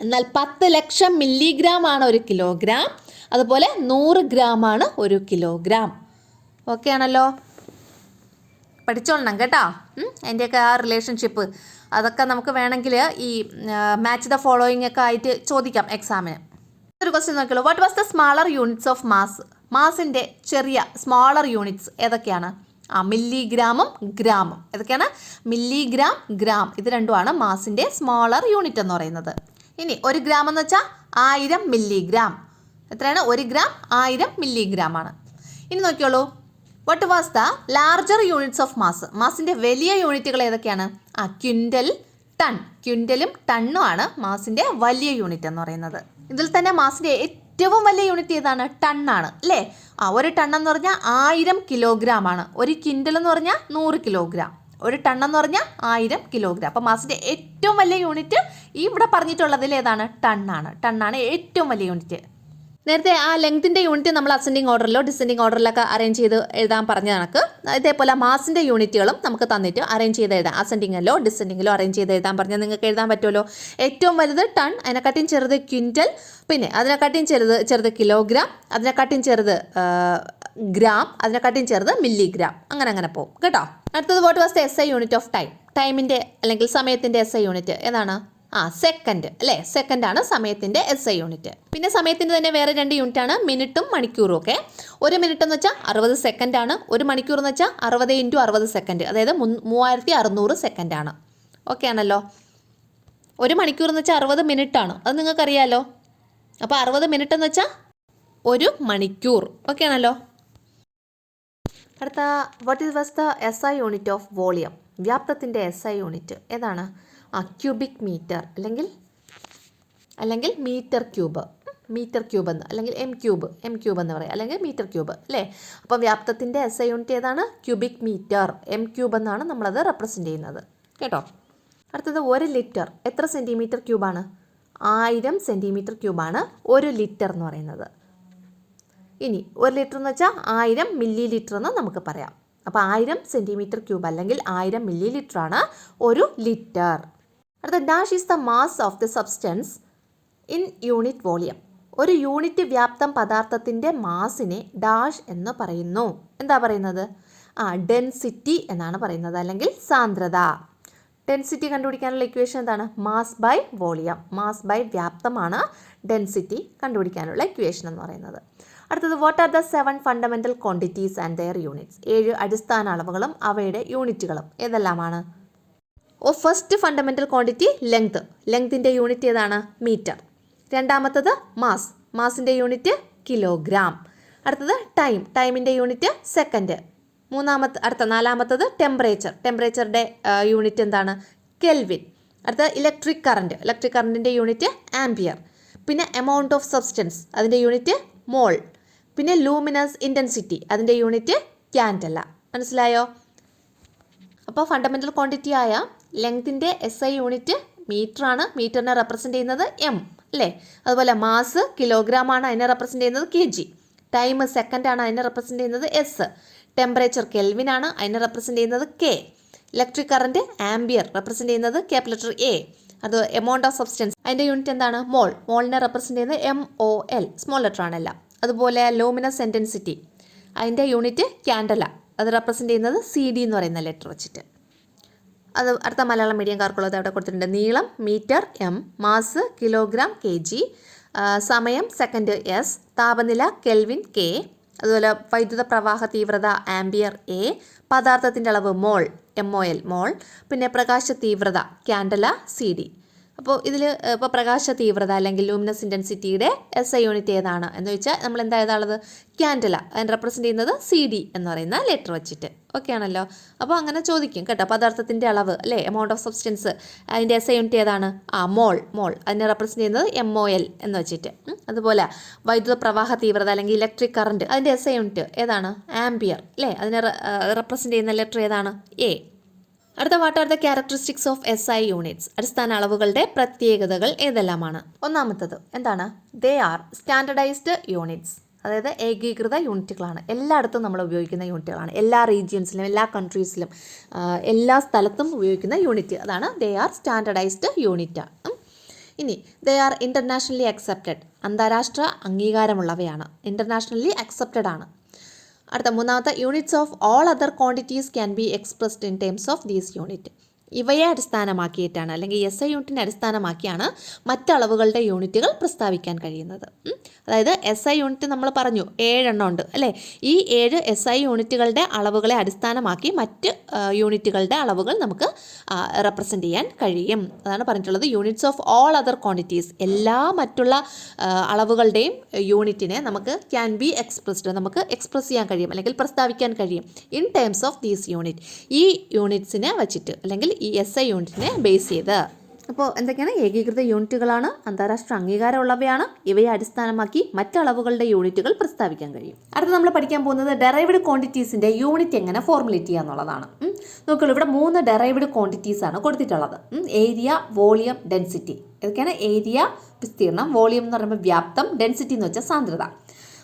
എന്നാൽ 10 ലക്ഷം മില്ലിഗ്രാം ആണ് ഒരു കിലോഗ്രാം. അതുപോലെ 100 ഗ്രാം ആണ് ഒരു കിലോഗ്രാം. ഓക്കെ ആണല്ലോ. പഠിച്ചോളണം കേട്ടോ. അതിൻ്റെയൊക്കെ ആ റിലേഷൻഷിപ്പ് അതൊക്കെ നമുക്ക് വേണമെങ്കിൽ ഈ മാച്ച് ദ ഫോളോയിങ് ഒക്കെ ആയിട്ട് ചോദിക്കാം എക്സാമിന്. ഒരു ക്വസ്റ്റ്യൻ നോക്കിയുള്ളൂ. What was the smaller units of mass? മാസിൻ്റെ ചെറിയ സ്മാളർ യൂണിറ്റ്സ് ഏതൊക്കെയാണ്? മില്ലിഗ്രാമും ഗ്രാമും. ഏതൊക്കെയാണ്? മില്ലിഗ്രാം, ഗ്രാം, ഇത് രണ്ടുമാണ് മാസിൻ്റെ സ്മാളർ യൂണിറ്റ് എന്ന് പറയുന്നത്. ഇനി ഒരു ഗ്രാം എന്ന് വെച്ചാൽ 1000 മില്ലിഗ്രാം. എത്രയാണ്? ഒരു ഗ്രാം 1000 മില്ലിഗ്രാം ആണ്. ഇനി നോക്കിയോളൂ. What was the larger units of mass? മാസിൻ്റെ വലിയ യൂണിറ്റുകൾ ഏതൊക്കെയാണ്? Quintal, ton. ക്വിൻ്റലും ടണ്ണും ആണ് മാസിൻ്റെ വലിയ യൂണിറ്റ് എന്ന് പറയുന്നത്. ഇതിൽ തന്നെ മാസിൻ്റെ ഏറ്റവും വലിയ യൂണിറ്റ് ഏതാണ്? ടണ്ണാണ് അല്ലേ. ഒരു ടൺ എന്ന് പറഞ്ഞാൽ 1000 കിലോഗ്രാം ആണ്. ഒരു ക്വിൻ്റൽ എന്ന് പറഞ്ഞാൽ 100 കിലോഗ്രാം. ഒരു ടൺ എന്ന് പറഞ്ഞാൽ 1000 കിലോഗ്രാം. അപ്പോൾ മാസിൻ്റെ ഏറ്റവും വലിയ യൂണിറ്റ് ഈ ഇവിടെ പറഞ്ഞിട്ടുള്ളതിൽ ഏതാണ്? ടണ്ണാണ്. ടണ്ണാണ് ഏറ്റവും വലിയ യൂണിറ്റ്. നേരത്തെ ആ ലെങ്തിൻ്റെ യൂണിറ്റ് നമ്മൾ അസെൻഡിങ് ഓർഡറിലോ ഡിസെൻഡിങ് ഓർഡറിലൊക്കെ അറേഞ്ച് ചെയ്ത് എഴുതാൻ പറഞ്ഞ കണക്ക് ഇതേപോലെ മാസിൻ്റെ യൂണിറ്റുകളും നമുക്ക് തന്നിട്ട് അറേഞ്ച് ചെയ്ത് എഴുതാം. അസെൻഡിങ്ങിലോ ഡിസെൻഡിങ്ങിലോ അറേഞ്ച് ചെയ്ത് എഴുതാൻ പറഞ്ഞാൽ നിങ്ങൾക്ക് എഴുതാൻ പറ്റുമല്ലോ. ഏറ്റവും വലുത് ടൺ, അതിനെക്കാട്ടിയും ചെറുത് ക്വിൻ്റൽ, പിന്നെ അതിനെക്കാട്ടിയും ചെറുത് കിലോഗ്രാം, അതിനെക്കാട്ടിയും ചെറുത് ഗ്രാം, അതിനെക്കാട്ടിയും ചെറുത് മില്ലിഗ്രാം, അങ്ങനെ പോകും കേട്ടോ. അടുത്തത് what was the SI unit of time? ടൈമിൻ്റെ അല്ലെങ്കിൽ സമയത്തിൻ്റെ SI യൂണിറ്റ് ഏതാണ്? സെക്കൻഡ് അല്ലേ? സെക്കൻഡാണ് സമയത്തിൻ്റെ SI യൂണിറ്റ്. പിന്നെ സമയത്തിൻ്റെ തന്നെ വേറെ 2 യൂണിറ്റാണ് മിനിറ്റും മണിക്കൂറും ഒക്കെ. 1 മിനിറ്റ് എന്ന് വെച്ചാൽ 60 സെക്കൻഡാണ്. 1 മണിക്കൂർ എന്ന് വെച്ചാൽ 60 × 60 സെക്കൻഡ്, അതായത് 3600 സെക്കൻഡാണ്. ഓക്കെ ആണല്ലോ. 1 മണിക്കൂർ എന്ന് വെച്ചാൽ 60 മിനിറ്റാണ്, അത് നിങ്ങൾക്കറിയാമല്ലോ. അപ്പോൾ 60 മിനിറ്റ് എന്ന് വെച്ചാൽ 1 മണിക്കൂർ. ഓക്കെ ആണല്ലോ. അടുത്ത what was the SI unit of volume? വ്യാപ്തത്തിൻ്റെ SI യൂണിറ്റ് ഏതാണ്? ക്യൂബിക് മീറ്റർ അല്ലെങ്കിൽ മീറ്റർ ക്യൂബ് എന്ന്, അല്ലെങ്കിൽ എം ക്യൂബ് എന്ന് പറയാം, അല്ലെങ്കിൽ മീറ്റർ ക്യൂബ് അല്ലേ. അപ്പോൾ വ്യാപ്തത്തിൻ്റെ SI യൂണിറ്റ് ഏതാണ്? ക്യൂബിക് മീറ്റർ, എം ക്യൂബ് എന്നാണ് നമ്മളത് റെപ്രസെൻ്റ് ചെയ്യുന്നത് കേട്ടോ. അടുത്തത് 1 ലിറ്റർ എത്ര സെൻറ്റിമീറ്റർ ക്യൂബാണ്? 1000 സെൻറ്റിമീറ്റർ ക്യൂബാണ് 1 ലിറ്റർ എന്ന് പറയുന്നത്. ഇനി 1 ലിറ്റർ എന്ന് വെച്ചാൽ 1000 മില്ലി ലിറ്റർ എന്ന് നമുക്ക് പറയാം. അപ്പോൾ 1000 സെൻറ്റിമീറ്റർ ക്യൂബ് അല്ലെങ്കിൽ 1000 മില്ലി ലിറ്റർ ആണ് 1 ലിറ്റർ. അടുത്ത dash is the mass of the substance in unit volume. ഒരു യൂണിറ്റ് വ്യാപ്തം പദാർത്ഥത്തിൻ്റെ മാസിനെ ഡാഷ് എന്ന് പറയുന്നു. എന്താ പറയുന്നത്? ഡെൻസിറ്റി എന്നാണ് പറയുന്നത്, അല്ലെങ്കിൽ സാന്ദ്രത. ഡെൻസിറ്റി കണ്ടുപിടിക്കാനുള്ള ഇക്വേഷൻ എന്താണ്? Mass by volume. Mass by വ്യാപ്തമാണ് ഡെൻസിറ്റി കണ്ടുപിടിക്കാനുള്ള ഇക്വേഷൻ എന്ന് പറയുന്നത്. അടുത്തത് what are the 7 fundamental quantities and their units? 7 അടിസ്ഥാന അളവുകളും അവയുടെ യൂണിറ്റുകളും ഏതെല്ലാമാണ്? First fundamental quantity length. ലെങ്തിൻ്റെ യൂണിറ്റ് ഏതാണ്? മീറ്റർ. രണ്ടാമത്തത് മാസിൻ്റെ യൂണിറ്റ് കിലോഗ്രാം. അടുത്തത് ടൈമിൻ്റെ യൂണിറ്റ് സെക്കൻഡ്. നാലാമത്തത് ടെമ്പറേച്ചറുടെ യൂണിറ്റ് എന്താണ്? കെൽവിൻ. അടുത്തത് ഇലക്ട്രിക് കറണ്ടിൻ്റെ യൂണിറ്റ് ആംപിയർ. പിന്നെ എമൗണ്ട് ഓഫ് സബ്സ്റ്റൻസ്, അതിൻ്റെ യൂണിറ്റ് മോൾ. പിന്നെ ലൂമിനസ് ഇൻറ്റൻസിറ്റി, അതിൻ്റെ യൂണിറ്റ് ക്യാൻഡല. മനസ്സിലായോ? അപ്പോൾ ഫണ്ടമെൻ്റൽ ക്വാണ്ടിറ്റി ആയ ലെങ്തിൻ്റെ SI യൂണിറ്റ് മീറ്ററാണ്. മീറ്ററിനെ റെപ്രസെൻ്റ് ചെയ്യുന്നത് M അല്ലേ. അതുപോലെ മാസ് കിലോഗ്രാം ആണ്, അതിനെ റെപ്രസെൻ്റ് ചെയ്യുന്നത് kg. ടൈം സെക്കൻഡാണ്, അതിനെ റെപ്രസെൻ്റ് ചെയ്യുന്നത് S. ടെമ്പറേച്ചർ കെൽവിൻ ആണ്, അതിനെ റെപ്രസെൻ്റ് ചെയ്യുന്നത് K. Electric current ampere, represent ചെയ്യുന്നത് ക്യാപിറ്റൽ A. അത് എമൗണ്ട് ഓഫ് സബ്സ്റ്റൻസ്, അതിൻ്റെ യൂണിറ്റ് എന്താണ്? മോളിനെ റെപ്രസെൻ്റ് ചെയ്യുന്നത് MOL, സ്മോൾ ലെറ്റർ ആണല്ല. അതുപോലെ ലൂമിനസ് ഇൻറ്റൻസിറ്റി, അതിൻ്റെ യൂണിറ്റ് ക്യാൻഡല, അത് റെപ്രസെൻ്റ് ചെയ്യുന്നത് CD എന്ന് പറയുന്ന ലെറ്റർ വെച്ചിട്ട്. അത് അടുത്ത മലയാളം മീഡിയംകാർക്കുള്ളത് അവിടെ കൊടുത്തിട്ടുണ്ട്. നീളം metre M, mass kilogram kg, സമയം സെക്കൻഡ് S, താപനില കെൽവിൻ K, അതുപോലെ വൈദ്യുത പ്രവാഹ തീവ്രത ആംപിയർ A, പദാർത്ഥത്തിൻ്റെ അളവ് MOL മോൾ, പിന്നെ പ്രകാശ തീവ്രത ക്യാൻഡല CD. അപ്പോൾ ഇതിൽ ഇപ്പോൾ പ്രകാശ തീവ്രത അല്ലെങ്കിൽ ലൂമിനസ് ഇൻറ്റൻസിറ്റിയുടെ SI യൂണിറ്റ് ഏതാണ് എന്ന് വെച്ചാൽ നമ്മൾ എന്താ എഴുതാനുള്ളത്? ക്യാൻഡല. അതിന് റെപ്രസെൻ്റ് ചെയ്യുന്നത് CD എന്ന് പറയുന്ന ലെറ്റർ വെച്ചിട്ട്. ഓക്കെ ആണല്ലോ. അപ്പോൾ അങ്ങനെ ചോദിക്കും കേട്ടോ. പദാർത്ഥത്തിൻ്റെ അളവ് അല്ലേ, എമൗണ്ട് ഓഫ് സബ്സ്റ്റൻസ്, അതിൻ്റെ SI യൂണിറ്റ് ഏതാണ്? മോൾ. അതിനെ റെപ്രസെൻ്റ് ചെയ്യുന്നത് MOL എന്ന് വെച്ചിട്ട്. അതുപോലെ വൈദ്യുത പ്രവാഹ തീവ്രത അല്ലെങ്കിൽ ഇലക്ട്രിക് കറണ്ട്, അതിൻ്റെ SI യൂണിറ്റ് ഏതാണ്? ആംപിയർ അല്ലേ. അതിനെ റെപ്രസെൻ്റ് ചെയ്യുന്ന ലെറ്റർ ഏതാണ്? A. അടുത്ത what are the characteristics of SI units? അടിസ്ഥാന അളവുകളുടെ പ്രത്യേകതകൾ ഏതെല്ലാമാണ്? ഒന്നാമത്തത് എന്താണ്? ദേ ആർ സ്റ്റാൻഡർഡൈസ്ഡ് യൂണിറ്റ്സ്, അതായത് ഏകീകൃത യൂണിറ്റുകളാണ്. എല്ലായിടത്തും നമ്മൾ ഉപയോഗിക്കുന്ന യൂണിറ്റുകളാണ്. എല്ലാ റീജിയൻസിലും എല്ലാ കൺട്രീസിലും എല്ലാ സ്ഥലത്തും ഉപയോഗിക്കുന്ന യൂണിറ്റ്, അതാണ് ദേ ആർ സ്റ്റാൻഡർഡൈസ്ഡ് യൂണിറ്റ്. ഇനി ദേ ആർ ഇൻ്റർനാഷണലി അക്സെപ്റ്റഡ്, അന്താരാഷ്ട്ര അംഗീകാരമുള്ളവയാണ്, ഇൻ്റർനാഷണലി അക്സെപ്റ്റഡ് ആണ്. അടുത്ത മൂന്നാമത്തെ units of all other quantities can be expressed in terms of these unit. ഇവയെ അടിസ്ഥാനമാക്കിയിട്ടാണ് അല്ലെങ്കിൽ SI യൂണിറ്റിനെ അടിസ്ഥാനമാക്കിയാണ് മറ്റളവുകളുടെ യൂണിറ്റുകൾ പ്രസ്താവിക്കാൻ കഴിയുന്നത്. അതായത് SI യൂണിറ്റ് നമ്മൾ പറഞ്ഞു 7 എണ്ണം ഉണ്ട് അല്ലേ. ഈ 7 SI യൂണിറ്റുകളുടെ അളവുകളെ അടിസ്ഥാനമാക്കി മറ്റ് യൂണിറ്റുകളുടെ അളവുകൾ നമുക്ക് റെപ്രസെൻ്റ് ചെയ്യാൻ കഴിയും. അതാണ് പറഞ്ഞിട്ടുള്ളത് units of all other quantities. എല്ലാ മറ്റുള്ള അളവുകളുടെയും യൂണിറ്റിനെ നമുക്ക് ക്യാൻ ബി എക്സ്പ്രസ്ഡ്, നമുക്ക് എക്സ്പ്രസ് ചെയ്യാൻ കഴിയും അല്ലെങ്കിൽ പ്രസ്താവിക്കാൻ കഴിയും in terms of these unit. ഈ യൂണിറ്റ്സിനെ വച്ചിട്ട് അല്ലെങ്കിൽ ഈ SI യൂണിറ്റിനെ ബേസ് ചെയ്ത് അപ്പോൾ എന്തൊക്കെയാണ്? ഏകീകൃത യൂണിറ്റുകളാണ്, അന്താരാഷ്ട്ര അംഗീകാരമുള്ളവയാണ്, ഇവയെ അടിസ്ഥാനമാക്കി മറ്റളവുകളുടെ യൂണിറ്റുകൾ പ്രസ്താവിക്കാൻ കഴിയും. അടുത്ത നമ്മൾ പഠിക്കാൻ പോകുന്നത് ഡെറൈവ്ഡ് ക്വാണ്ടിറ്റീസിന്റെ യൂണിറ്റ് എങ്ങനെ ഫോർമുലേറ്റ് ചെയ്യുക എന്നുള്ളതാണ്. നോക്കുള്ളൂ, ഇവിടെ 3 ഡെറൈവ്ഡ് ക്വാണ്ടിറ്റീസ് ആണ് കൊടുത്തിട്ടുള്ളത്. Area, volume, density. ഇതൊക്കെയാണ് ഏരിയ വിസ്തീർണം, വോളിയം എന്ന് പറയുമ്പോൾ വ്യാപ്തം, ഡെൻസിറ്റി എന്ന് വെച്ചാൽ സാന്ദ്രത.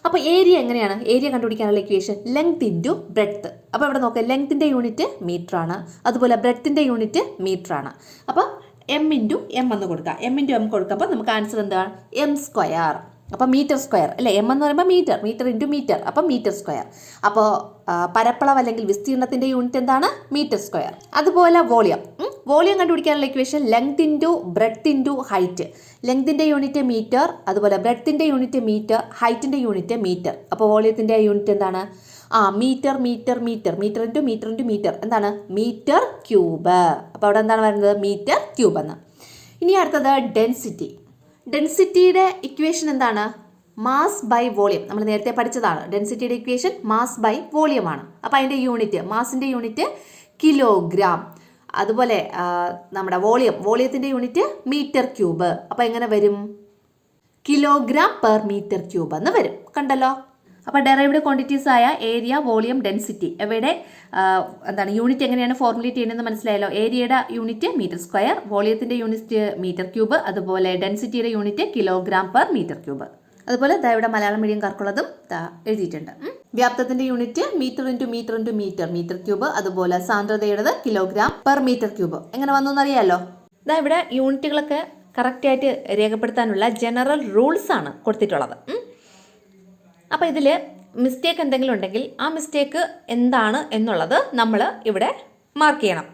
അപ്പോൾ ഏരിയ എങ്ങനെയാണ്? ഏരിയ കണ്ടുപിടിക്കാനുള്ള ഇക്വേഷൻ ലെങ്ത് ഇൻറ്റു ബ്രെഡ്ത്ത്. അപ്പോൾ ഇവിടെ നോക്കുക, ലെങ്ത്തിൻ്റെ യൂണിറ്റ് മീറ്റർ ആണ്, അതുപോലെ ബ്രെഡ്ത്തിൻ്റെ യൂണിറ്റ് മീറ്റർ ആണ്. അപ്പോൾ എം ഇൻറ്റു എം എന്ന് കൊടുക്കുക. എം ഇൻറ്റു എം കൊടുക്കുമ്പോൾ നമുക്ക് ആൻസർ എന്താണ്? M square. അപ്പോൾ മീറ്റർ സ്ക്വയർ അല്ലേ? എം എന്ന് പറയുമ്പോൾ മീറ്റർ, മീറ്റർ ഇൻറ്റു മീറ്റർ, അപ്പോൾ മീറ്റർ സ്ക്വയർ. അപ്പോൾ പരപ്പളവ് അല്ലെങ്കിൽ വിസ്തീർണത്തിൻ്റെ യൂണിറ്റ് എന്താണ്? Metre square. അതുപോലെ വോളിയം. വോളിയം കണ്ടുപിടിക്കാനുള്ള equation length into breadth into height. ലെങ്തിൻ്റെ യൂണിറ്റ് മീറ്റർ, അതുപോലെ ബ്രെഡ്ത്തിൻ്റെ യൂണിറ്റ് മീറ്റർ, ഹൈറ്റിൻ്റെ യൂണിറ്റ് മീറ്റർ. അപ്പോൾ വോളിയത്തിൻ്റെ യൂണിറ്റ് എന്താണ്? Metre metre metre, metre into metre into metre, എന്താണ്? Metre cube. അപ്പോൾ അവിടെ എന്താണ് വരുന്നത്? മീറ്റർ ക്യൂബ് എന്ന്. ഇനി അടുത്തത് ഡെൻസിറ്റി. ഡെൻസിറ്റിയുടെ ഇക്വേഷൻ എന്താണ്? Mass by volume. നമ്മൾ നേരത്തെ പഠിച്ചതാണ്. ഡെൻസിറ്റിയുടെ ഇക്വേഷൻ മാസ് ബൈ വോളിയം ആണ്. അപ്പോൾ അതിൻ്റെ യൂണിറ്റ്, മാസിൻ്റെ യൂണിറ്റ് കിലോഗ്രാം. അതുപോലെ നമ്മുടെ വോളിയത്തിൻ്റെ യൂണിറ്റ് മീറ്റർ ക്യൂബ്. അപ്പോൾ എങ്ങനെ വരും? കിലോഗ്രാം പെർ മീറ്റർ ക്യൂബ് എന്ന് വരും. കണ്ടല്ലോ. അപ്പോൾ ഡെറൈവ്ഡ് ക്വാണ്ടിറ്റീസ് ആയ ഏരിയ, വോളിയം, ഡെൻസിറ്റി ഇവയുടെ യൂണിറ്റ് എങ്ങനെയാണ് ഫോർമുലേറ്റ് ചെയ്യുന്നതെന്ന് മനസ്സിലായല്ലോ. ഏരിയയുടെ യൂണിറ്റ് മീറ്റർ സ്ക്വയർ, വോളിയത്തിൻ്റെ യൂണിറ്റ് മീറ്റർ ക്യൂബ്, അതുപോലെ ഡെൻസിറ്റിയുടെ unit kilogram per metre cube. അതുപോലെ ഇവിടെ മലയാളം മീഡിയംകാർക്കുള്ളതും എഴുതിയിട്ടുണ്ട്. വ്യാപ്തത്തിന്റെ unit metre into metre into metre, metre cube. അതുപോലെ സാന്ദ്രതയുടേത് കിലോഗ്രാം പെർ മീറ്റർ ക്യൂബ്. എങ്ങനെ വന്നു എന്നറിയാമല്ലോ. ഇവിടെ യൂണിറ്റുകളൊക്കെ കറക്റ്റായിട്ട് രേഖപ്പെടുത്താനുള്ള ജനറൽ റൂൾസ് ആണ് കൊടുത്തിട്ടുള്ളത്. അപ്പോൾ ഇതിൽ മിസ്റ്റേക്ക് എന്തെങ്കിലും ഉണ്ടെങ്കിൽ ആ മിസ്റ്റേക്ക് എന്താണ് എന്നുള്ളത് നമ്മൾ ഇവിടെ മാർക്ക് ചെയ്യണം.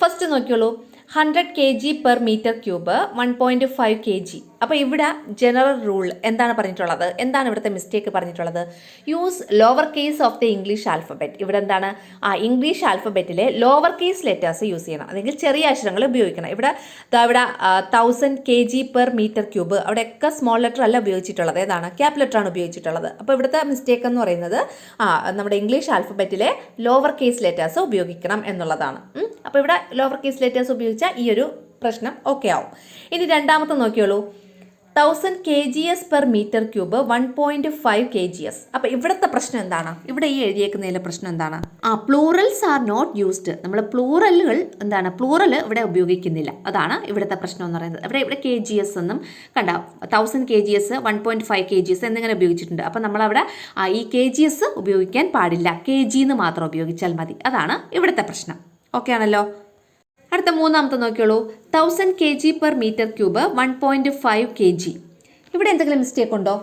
ഫസ്റ്റ് നോക്കിയോളൂ, 100 kg per metre cube 1.5 kg. അപ്പോൾ ഇവിടെ ജനറൽ റൂൾ എന്താണ് പറഞ്ഞിട്ടുള്ളത്? എന്താണ് ഇവിടുത്തെ മിസ്റ്റേക്ക് പറഞ്ഞിട്ടുള്ളത്? Use lower case of the English alphabet. ഇവിടെ എന്താണ്? ഇംഗ്ലീഷ് ആൽഫബറ്റിലെ ലോവർ കേസ് ലെറ്റേഴ്സ് യൂസ് ചെയ്യണം, അല്ലെങ്കിൽ ചെറിയ അക്ഷരങ്ങൾ ഉപയോഗിക്കണം. ഇവിടെ 1000 kg പെർ മീറ്റർ ക്യൂബ്, അവിടെയൊക്കെ സ്മോൾ ലെറ്റർ അല്ല ഉപയോഗിച്ചിട്ടുള്ളത്. ഏതാണ്? ക്യാപ് ലെറ്റർ ആണ് ഉപയോഗിച്ചിട്ടുള്ളത്. അപ്പോൾ ഇവിടുത്തെ മിസ്റ്റേക്ക് എന്ന് പറയുന്നത് നമ്മുടെ ഇംഗ്ലീഷ് ആൽഫബറ്റിലെ ലോവർ കേസ് ലെറ്റേഴ്സ് ഉപയോഗിക്കണം എന്നുള്ളതാണ്. അപ്പോൾ ഇവിടെ ലോവർ കേസ് ലെറ്റേഴ്സ് ഉപയോഗിച്ചാൽ ഈ ഒരു പ്രശ്നം ഓക്കെ ആവും. ഇനി രണ്ടാമത്തെ നോക്കിയോളൂ, 1000 kgs per metre cube 1.5 kgs. അപ്പോൾ ഇവിടുത്തെ പ്രശ്നം എന്താണ്? ഇവിടെ ഈ എഴുതിയേക്കുന്നതിലെ പ്രശ്നം എന്താണ്? Plurals are not used. നമ്മൾ പ്ലൂറലുകൾ പ്ലൂറൽ ഇവിടെ ഉപയോഗിക്കുന്നില്ല. അതാണ് ഇവിടുത്തെ പ്രശ്നം എന്ന് പറയുന്നത്. ഇവിടെ kgs എന്നും കണ്ട 1000 kgs 1.5 kgs എന്നിങ്ങനെ ഉപയോഗിച്ചിട്ടുണ്ട്. അപ്പോൾ നമ്മളവിടെ ഈ kgs ഉപയോഗിക്കാൻ പാടില്ല, kg എന്ന് മാത്രം ഉപയോഗിച്ചാൽ മതി. അതാണ് ഇവിടുത്തെ പ്രശ്നം. ഓക്കെ ആണല്ലോ. അടുത്ത മൂന്നാമത്തെ നോക്കിയോളൂ, 1000 kg per metre cube 1.5 kg. ഇവിടെ എന്തെങ്കിലും മിസ്റ്റേക്ക് ഉണ്ടോ?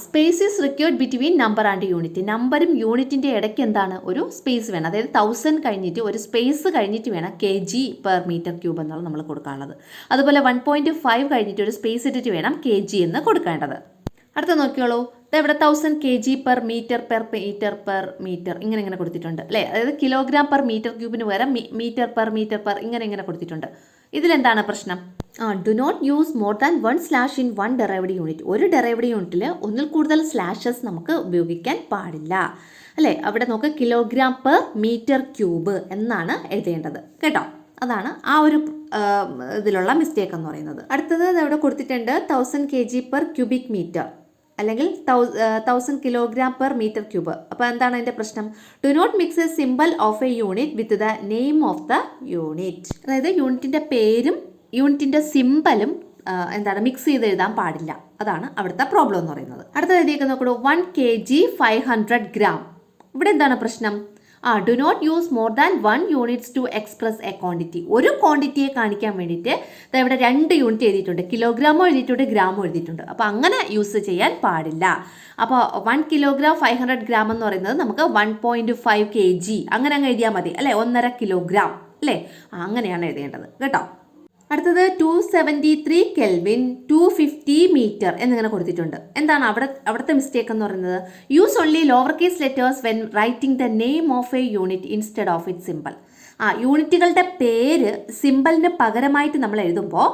Space is required between number and unit. നമ്പറും യൂണിറ്റിൻ്റെ ഇടയ്ക്ക് എന്താണ്? ഒരു സ്പേസ് വേണം. അതായത് 1000 കഴിഞ്ഞിട്ട് ഒരു സ്പേസ് കഴിഞ്ഞിട്ട് വേണം kg പെർ മീറ്റർ ക്യൂബ് എന്നുള്ളത് നമ്മൾ കൊടുക്കാനുള്ളത്. അതുപോലെ 1.5 കഴിഞ്ഞിട്ട് ഒരു സ്പേസ് ഇട്ടിട്ട് വേണം kg എന്ന് കൊടുക്കേണ്ടത്. അടുത്ത നോക്കിയോളൂ, ഇവിടെ 1000 kg പെർ മീറ്റർ മീറ്റർ ഇങ്ങനെ കൊടുത്തിട്ടുണ്ട് അല്ലേ? അതായത് കിലോഗ്രാം പെർ മീറ്റർ ക്യൂബിന് പകരം മീറ്റർ പെർ ഇങ്ങനെ കൊടുത്തിട്ടുണ്ട്. ഇതിലെന്താണ് പ്രശ്നം? Do not use more than 1 slash in 1 derived unit. ഒരു ഡെറൈവ്ഡ് യൂണിറ്റിൽ ഒന്നിൽ കൂടുതൽ സ്ലാഷസ് നമുക്ക് ഉപയോഗിക്കാൻ പാടില്ല അല്ലേ? അവിടെ നമുക്ക് കിലോഗ്രാം പെർ മീറ്റർ ക്യൂബ് എന്നാണ് എഴുതേണ്ടത് കേട്ടോ. അതാണ് ആ ഒരു ഇതിലുള്ള മിസ്റ്റേക്ക് എന്ന് പറയുന്നത്. അടുത്തത് ഇവിടെ കൊടുത്തിട്ടുണ്ട് 1000 kg പെർ ക്യൂബിക് മീറ്റർ, അല്ലെങ്കിൽ 1000 കിലോഗ്രാം പെർ മീറ്റർ ക്യൂബ്. അപ്പോൾ എന്താണ് അതിൻ്റെ പ്രശ്നം? Do not mix a symbol of a unit with the name of the unit. അതായത് യൂണിറ്റിൻ്റെ പേരും യൂണിറ്റിൻ്റെ സിമ്പലും മിക്സ് ചെയ്ത് എഴുതാൻ പാടില്ല. അതാണ് അവിടുത്തെ പ്രോബ്ലം എന്ന് പറയുന്നത്. അടുത്ത എഴുതിയൊക്കെ നോക്കൂ, 1 kg 500 gram. ഇവിടെ എന്താണ് പ്രശ്നം? Do not use more than 1 units to express a quantity. ഒരു ക്വാണ്ടിറ്റിയെ കാണിക്കാൻ വേണ്ടിയിട്ട് ഇവിടെ 2 യൂണിറ്റ് എഴുതിയിട്ടുണ്ട്, കിലോഗ്രാമോ എഴുതിയിട്ടുണ്ട്, ഗ്രാമോ എഴുതിയിട്ടുണ്ട്. അപ്പോൾ അങ്ങനെ യൂസ് ചെയ്യാൻ പാടില്ല. അപ്പോൾ 1 കിലോഗ്രാം 500 gram എന്ന് പറയുന്നത് നമുക്ക് 1.5 kg അങ്ങനെ അങ്ങ് എഴുതിയാൽ മതി അല്ലേ? 1.5 കിലോഗ്രാം അല്ലേ? അങ്ങനെയാണ് എഴുതേണ്ടത് കേട്ടോ. അടുത്തത് 273 കെൽവിൻ 250 മീറ്റർ എന്നിങ്ങനെ കൊടുത്തിട്ടുണ്ട്. എന്താണ് അവിടുത്തെ മിസ്റ്റേക്ക് എന്ന് പറയുന്നത്? Use only lower case letters when writing the name of a unit instead of it simple. യൂണിറ്റുകളുടെ പേര് സിമ്പിളിന് പകരമായിട്ട് നമ്മൾ എഴുതുമ്പോൾ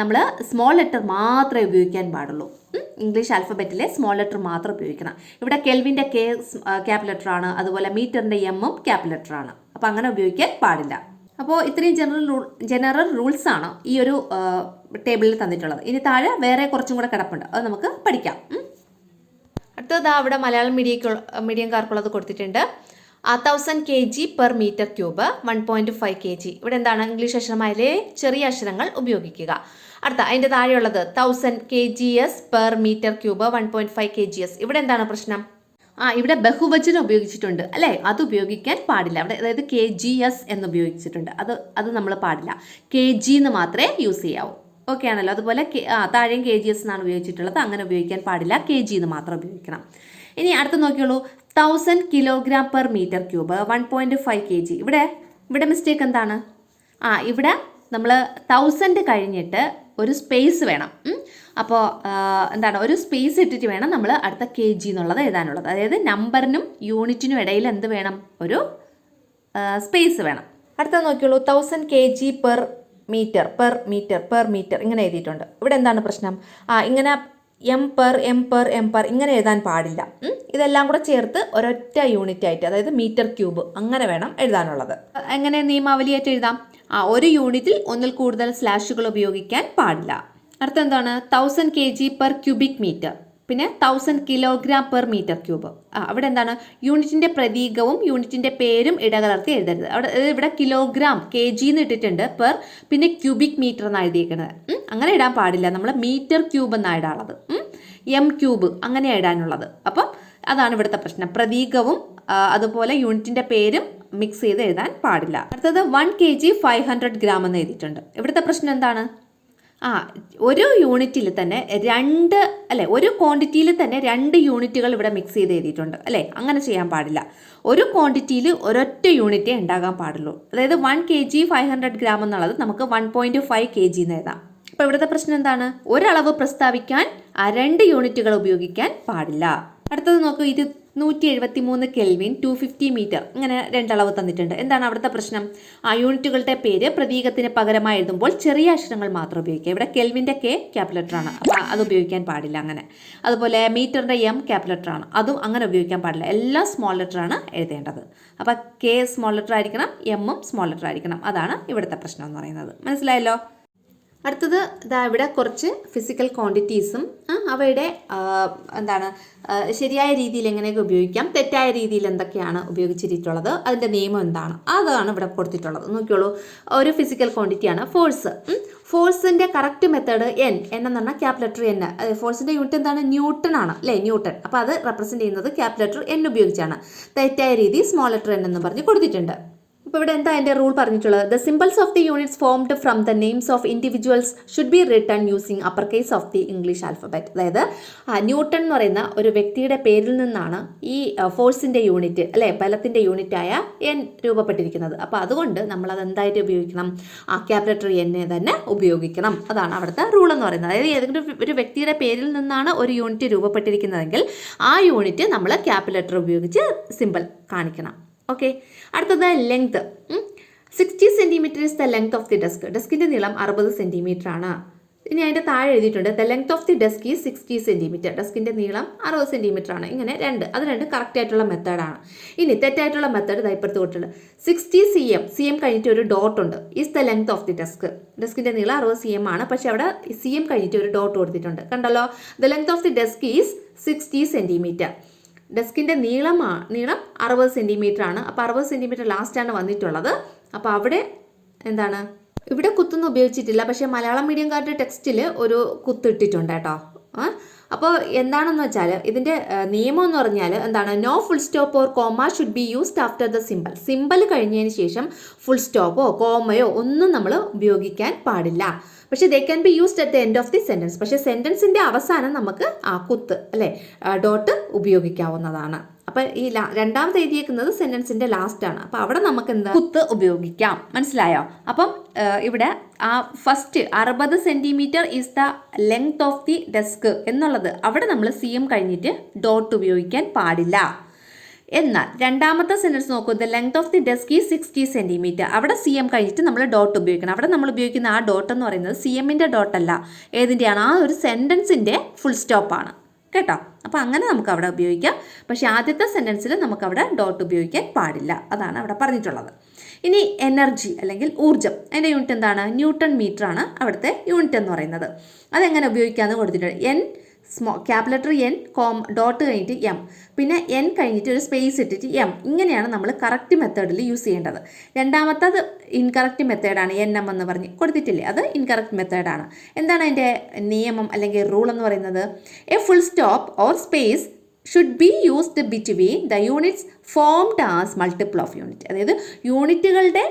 നമ്മൾ സ്മോൾ ലെറ്റർ മാത്രമേ ഉപയോഗിക്കാൻ പാടുള്ളൂ. ഇംഗ്ലീഷ് ആൽഫബറ്റിലെ സ്മോൾ ലെറ്റർ മാത്രം ഉപയോഗിക്കണം. ഇവിടെ കെൽവിൻ്റെ K ക്യാപ് ലെറ്റർ ആണ്, അതുപോലെ മീറ്ററിൻ്റെ M ക്യാപ് ലെറ്റർ ആണ്. അപ്പോൾ അങ്ങനെ ഉപയോഗിക്കാൻ പാടില്ല. അപ്പോൾ ഇത്രയും ജനറൽ റൂൾസ് ആണ് ഈ ഒരു ടേബിളിൽ തന്നിട്ടുള്ളത്. ഇനി താഴെ വേറെ കുറച്ചും കൂടെ കിടപ്പുണ്ട്, അത് നമുക്ക് പഠിക്കാം. അടുത്തത് അവിടെ മലയാളം മീഡിയംകാർക്കുള്ളത് കൊടുത്തിട്ടുണ്ട്. 1000 kg per meter cube, 1.5 kg. ഇവിടെ എന്താണ് ഇംഗ്ലീഷ് അക്ഷരമായാലേ ചെറിയ അക്ഷരങ്ങൾ ഉപയോഗിക്കുക. അടുത്ത അതിൻ്റെ താഴെയുള്ളത് 1000 kgs per meter cube, 1.5 kgs. ഇവിടെ എന്താണ് പ്രശ്നം? ഇവിടെ ബഹുവചനം ഉപയോഗിച്ചിട്ടുണ്ട് അല്ലേ, അത് ഉപയോഗിക്കാൻ പാടില്ല. അവിടെ അതായത് KGS എന്ന് ഉപയോഗിച്ചിട്ടുണ്ട്, അത് നമ്മൾ പാടില്ല. KG എന്ന് മാത്രമേ യൂസ് ചെയ്യാവൂ. ഓക്കെ ആണല്ലോ. അതുപോലെ താഴെയും KGS എന്നാണ് ഉപയോഗിച്ചിട്ടുള്ളത്, അങ്ങനെ ഉപയോഗിക്കാൻ പാടില്ല. KG എന്ന് മാത്രം ഉപയോഗിക്കണം. ഇനി അടുത്ത് നോക്കിയോളൂ, 1000 kilogram per meter cube, 1.5 kg. ഇവിടെ മിസ്റ്റേക്ക് എന്താണ്? ഇവിടെ നമ്മൾ 1000 കഴിഞ്ഞിട്ട് ഒരു സ്പേസ് വേണം. അപ്പോൾ എന്താണ്, ഒരു സ്പേസ് ഇട്ടിട്ട് വേണം നമ്മൾ അടുത്ത KG എന്നുള്ളത് എഴുതാനുള്ളത്. അതായത് നമ്പറിനും യൂണിറ്റിനും ഇടയിൽ എന്ത് വേണം? ഒരു സ്പേസ് വേണം. അടുത്ത നോക്കിയോളൂ, 1000 kg per meter ഇങ്ങനെ എഴുതിയിട്ടുണ്ട്. ഇവിടെ എന്താണ് പ്രശ്നം? ഇങ്ങനെ M per ഇങ്ങനെ എഴുതാൻ പാടില്ല. ഇതെല്ലാം കൂടെ ചേർത്ത് ഒരൊറ്റ യൂണിറ്റ് ആയിട്ട്, അതായത് മീറ്റർ ക്യൂബ് അങ്ങനെ വേണം എഴുതാനുള്ളത്. എങ്ങനെ നിയമാവലിയായിട്ട് എഴുതാം? ഒരു യൂണിറ്റിൽ ഒന്നിൽ കൂടുതൽ സ്ലാഷുകൾ ഉപയോഗിക്കാൻ പാടില്ല. അടുത്ത എന്താണ്? 1000 kg per cubic meter, പിന്നെ 1000 kilogram per meter cube. അവിടെ എന്താണ്? യൂണിറ്റിൻ്റെ പ്രതീകവും യൂണിറ്റിൻ്റെ പേരും ഇടകലർത്തി എഴുതരുത്. ഇവിടെ കിലോഗ്രാം KG എന്ന് ഇട്ടിട്ടുണ്ട്, പെർ പിന്നെ ക്യൂബിക് മീറ്റർ എന്നാണ് എഴുതിയിരിക്കുന്നത്. അങ്ങനെ ഇടാൻ പാടില്ല. നമ്മൾ മീറ്റർ ക്യൂബ് എന്നാണ് ഇടാനുള്ളത്. M ക്യൂബ് അങ്ങനെ ഇടാനുള്ളത്. അപ്പം അതാണ് ഇവിടുത്തെ പ്രശ്നം. പ്രതീകവും അതുപോലെ യൂണിറ്റിൻ്റെ പേരും മിക്സ് ചെയ്ത് എഴുതാൻ പാടില്ല. അടുത്തത് 1 kg 500 gram എന്ന് എഴുതിയിട്ടുണ്ട്. ഇവിടുത്തെ പ്രശ്നം എന്താണ്? ഒരു യൂണിറ്റിൽ തന്നെ ഒരു ക്വാണ്ടിറ്റിയിൽ തന്നെ 2 യൂണിറ്റുകൾ ഇവിടെ മിക്സ് ചെയ്ത് എഴുതിയിട്ടുണ്ട് അല്ലേ. അങ്ങനെ ചെയ്യാൻ പാടില്ല. ഒരു ക്വാണ്ടിറ്റിയിൽ ഒരൊറ്റ യൂണിറ്റേ ഉണ്ടാകാൻ പാടുള്ളൂ. അതായത് 1 kg 500 gram എന്നുള്ളത് നമുക്ക് 1.5 kg എന്ന് എഴുതാം. അപ്പോൾ ഇവിടുത്തെ പ്രശ്നം എന്താണ്? ഒരളവ് പ്രസ്താവിക്കാൻ 2 യൂണിറ്റുകൾ ഉപയോഗിക്കാൻ പാടില്ല. അടുത്തത് നോക്കൂ, 173 കെൽവിൻ, 250 മീറ്റർ, ഇങ്ങനെ 2 അളവ് തന്നിട്ടുണ്ട്. എന്താണ് അവിടുത്തെ പ്രശ്നം? യൂണിറ്റുകളുടെ പേര് പ്രതീകത്തിന് പകരമായി എഴുതുമ്പോൾ ചെറിയ അക്ഷരങ്ങൾ മാത്രം ഉപയോഗിക്കുക. ഇവിടെ കെൽവിൻ്റെ K ക്യാപിറ്റൽ ലെറ്റർ ആണ്, അപ്പോൾ അത് ഉപയോഗിക്കാൻ പാടില്ല അങ്ങനെ. അതുപോലെ മീറ്ററിൻ്റെ M ക്യാപിറ്റൽ ലെറ്റർ ആണ്, അതും അങ്ങനെ ഉപയോഗിക്കാൻ പാടില്ല. എല്ലാം സ്മോൾ ലെറ്റർ ആണ് എഴുതേണ്ടത്. അപ്പോൾ K സ്മോൾ ലെറ്റർ ആയിരിക്കണം, M സ്മോൾ ലെറ്റർ ആയിരിക്കണം. അതാണ് ഇവിടുത്തെ പ്രശ്നം എന്ന് പറയുന്നത്. മനസ്സിലായല്ലോ? അടുത്തത് ഇവിടെ കുറച്ച് ഫിസിക്കൽ ക്വാണ്ടിറ്റീസും അവയുടെ എന്താണ് ശരിയായ രീതിയിൽ എങ്ങനെയൊക്കെ ഉപയോഗിക്കാം, തെറ്റായ രീതിയിൽ എന്തൊക്കെയാണ് ഉപയോഗിച്ചിട്ടുള്ളത്, അതിൻ്റെ നിയമം എന്താണ്, അതാണ് ഇവിടെ കൊടുത്തിട്ടുള്ളത്. നോക്കിയോളൂ, ഒരു ഫിസിക്കൽ ക്വാണ്ടിറ്റിയാണ് ഫോഴ്സ്. ഫോഴ്സിൻ്റെ കറക്റ്റ് മെത്തേഡ് N എന്ന് പറഞ്ഞാൽ ക്യാപിറ്റൽ ലെറ്റർ N. ഫോഴ്സിൻ്റെ യൂണിറ്റ് എന്താണ്? ന്യൂട്ടൺ ആണ് അല്ലേ, ന്യൂട്ടൺ. അപ്പോൾ അത് റെപ്രസെൻറ്റ് ചെയ്യുന്നത് ക്യാപിറ്റൽ ലെറ്റർ N ഉപയോഗിച്ചാണ്. തെറ്റായ രീതി സ്മോൾ ലെറ്റർ N എന്ന് പറഞ്ഞ് കൊടുത്തിട്ടുണ്ട്. അപ്പോൾ ഇവിടെ എന്താ അതിൻ്റെ റൂൾ പറഞ്ഞിട്ടുള്ളത്? The symbols of the units formed from the names of individuals should be written using upper case of the English alphabet. അതായത് ന്യൂട്ടൺ എന്ന് പറയുന്ന ഒരു വ്യക്തിയുടെ പേരിൽ നിന്നാണ് ഈ ഫോഴ്സിൻ്റെ യൂണിറ്റ് അല്ലേ, ബലത്തിൻ്റെ യൂണിറ്റായ N രൂപപ്പെട്ടിരിക്കുന്നത്. അപ്പോൾ അതുകൊണ്ട് നമ്മളത് എന്തായിട്ട് ഉപയോഗിക്കണം? ക്യാപിറ്റൽ ലെറ്റർ N തന്നെ ഉപയോഗിക്കണം. അതാണ് അവിടുത്തെ റൂൾ എന്ന് പറയുന്നത്. അതായത് ഏതെങ്കിലും ഒരു വ്യക്തിയുടെ പേരിൽ നിന്നാണ് ഒരു യൂണിറ്റ് രൂപപ്പെട്ടിരിക്കുന്നതെങ്കിൽ ആ യൂണിറ്റ് നമ്മൾ ക്യാപിറ്റൽ ലെറ്റർ ഉപയോഗിച്ച് സിംബൽ കാണിക്കണം. ഓക്കെ. അടുത്തത് length. 60 centimetre is the length of the desk. ഡെസ്കിൻ്റെ നീളം 60 സെൻറ്റിമീറ്റർ ആണ്. ഇനി അതിൻ്റെ താഴെ എഴുതിയിട്ടുണ്ട് the length of the desk is 60 centimetre. ഡെസ്കിൻ്റെ നീളം 60 സെൻറ്റിമീറ്റർ ആണ്. ഇങ്ങനെ അത് രണ്ട് കറക്റ്റ് ആയിട്ടുള്ള മെത്തേഡാണ്. ഇനി തെറ്റായിട്ടുള്ള മെത്തേഡ് ഇപ്പുറത്ത് കൊടുത്തിട്ടുണ്ട്. 60 cm കഴിഞ്ഞിട്ട് ഒരു ഡോട്ട് ഉണ്ട്. Is the length of the desk. ഡെസ്കിൻ്റെ നീളം 60 cm ആണ്, പക്ഷേ അവിടെ CM കഴിഞ്ഞിട്ട് ഒരു ഡോട്ട് കൊടുത്തിട്ടുണ്ട്. കണ്ടല്ലോ, the length of the desk is 60 centimetre. ഡെസ്കിൻ്റെ നീളം 60 സെൻറ്റിമീറ്റർ ആണ്. അപ്പോൾ 60 സെൻറ്റിമീറ്റർ ലാസ്റ്റാണ് വന്നിട്ടുള്ളത്. അപ്പോൾ അവിടെ എന്താണ്, ഇവിടെ കുത്തൊന്നും ഉപയോഗിച്ചിട്ടില്ല, പക്ഷേ മലയാളം മീഡിയംകാരുടെ ടെക്സ്റ്റിൽ ഒരു കുത്തിട്ടിട്ടുണ്ട് കേട്ടോ. അപ്പോൾ എന്താണെന്ന് വെച്ചാൽ ഇതിൻ്റെ നിയമം എന്ന് പറഞ്ഞാൽ എന്താണ്? No full stop or comma should be used after the symbol കഴിഞ്ഞതിന് ശേഷം ഫുൾ സ്റ്റോപ്പോ കോമയോ ഒന്നും നമ്മൾ ഉപയോഗിക്കാൻ പാടില്ല. പക്ഷേ they can be used at the end of the sentence. പക്ഷേ സെൻറ്റൻസിൻ്റെ അവസാനം നമുക്ക് കുത്ത് അല്ലേ, ഡോട്ട് ഉപയോഗിക്കാവുന്നതാണ്. അപ്പോൾ ഈ രണ്ടാമത് എഴുതിയേക്കുന്നത് സെൻറ്റൻസിൻ്റെ ലാസ്റ്റാണ്. അപ്പോൾ അവിടെ നമുക്ക് എന്താ കുത്ത് ഉപയോഗിക്കാം. മനസ്സിലായോ? അപ്പം ഇവിടെ first 60 centimetre is the length of the desk എന്നുള്ളത് അവിടെ നമ്മൾ CM കഴിഞ്ഞിട്ട് ഡോട്ട് ഉപയോഗിക്കാൻ പാടില്ല. എന്നാൽ രണ്ടാമത്തെ സെൻറ്റൻസ് നോക്കൂ, the length of the desk is 60 centimetre. അവിടെ CM കഴിഞ്ഞിട്ട് നമ്മൾ ഡോട്ട് ഉപയോഗിക്കണം. അവിടെ നമ്മൾ ഉപയോഗിക്കുന്ന ആ ഡോട്ട് എന്ന് പറയുന്നത് CMൻ്റെ ഡോട്ടല്ല, ഏതിൻ്റെയാണ്? ആ ഒരു സെൻറ്റൻസിൻ്റെ ഫുൾ സ്റ്റോപ്പാണ് കേട്ടോ. അപ്പോൾ അങ്ങനെ നമുക്ക് അവിടെ ഉപയോഗിക്കാം. പക്ഷേ ആദ്യത്തെ സെൻറ്റൻസിൽ നമുക്കവിടെ ഡോട്ട് ഉപയോഗിക്കാൻ പാടില്ല. അതാണ് അവിടെ പറഞ്ഞിട്ടുള്ളത്. ഇനി എനർജി അല്ലെങ്കിൽ ഊർജ്ജം, അതിൻ്റെ യൂണിറ്റ് എന്താണ്? ന്യൂട്ടൺ മീറ്റർ ആണ് അവിടുത്തെ യൂണിറ്റ് എന്ന് പറയുന്നത്. അതെങ്ങനെ ഉപയോഗിക്കാമെന്ന് കൊടുത്തിട്ടുണ്ട്. N capital letter N dot കഴിഞ്ഞിട്ട് എം, പിന്നെ എൻ കഴിഞ്ഞിട്ട് ഒരു സ്പേസ് ഇട്ടിട്ട് എം. ഇങ്ങനെയാണ് നമ്മൾ കറക്റ്റ് മെത്തേഡിൽ യൂസ് ചെയ്യേണ്ടത്. രണ്ടാമത്തത് ഇൻകറക്റ്റ് മെത്തേഡാണ്. എൻ എം എന്ന് പറഞ്ഞ് കൊടുത്തിട്ടില്ലേ, അത് ഇൻകറക്റ്റ് മെത്തേഡാണ്. എന്താണ് അതിൻ്റെ നിയമം അല്ലെങ്കിൽ റൂൾ എന്ന് പറയുന്നത്? A full stop or space should be used between the units formed as multiple of unit. അതായത് യൂണിറ്റുകളുടെ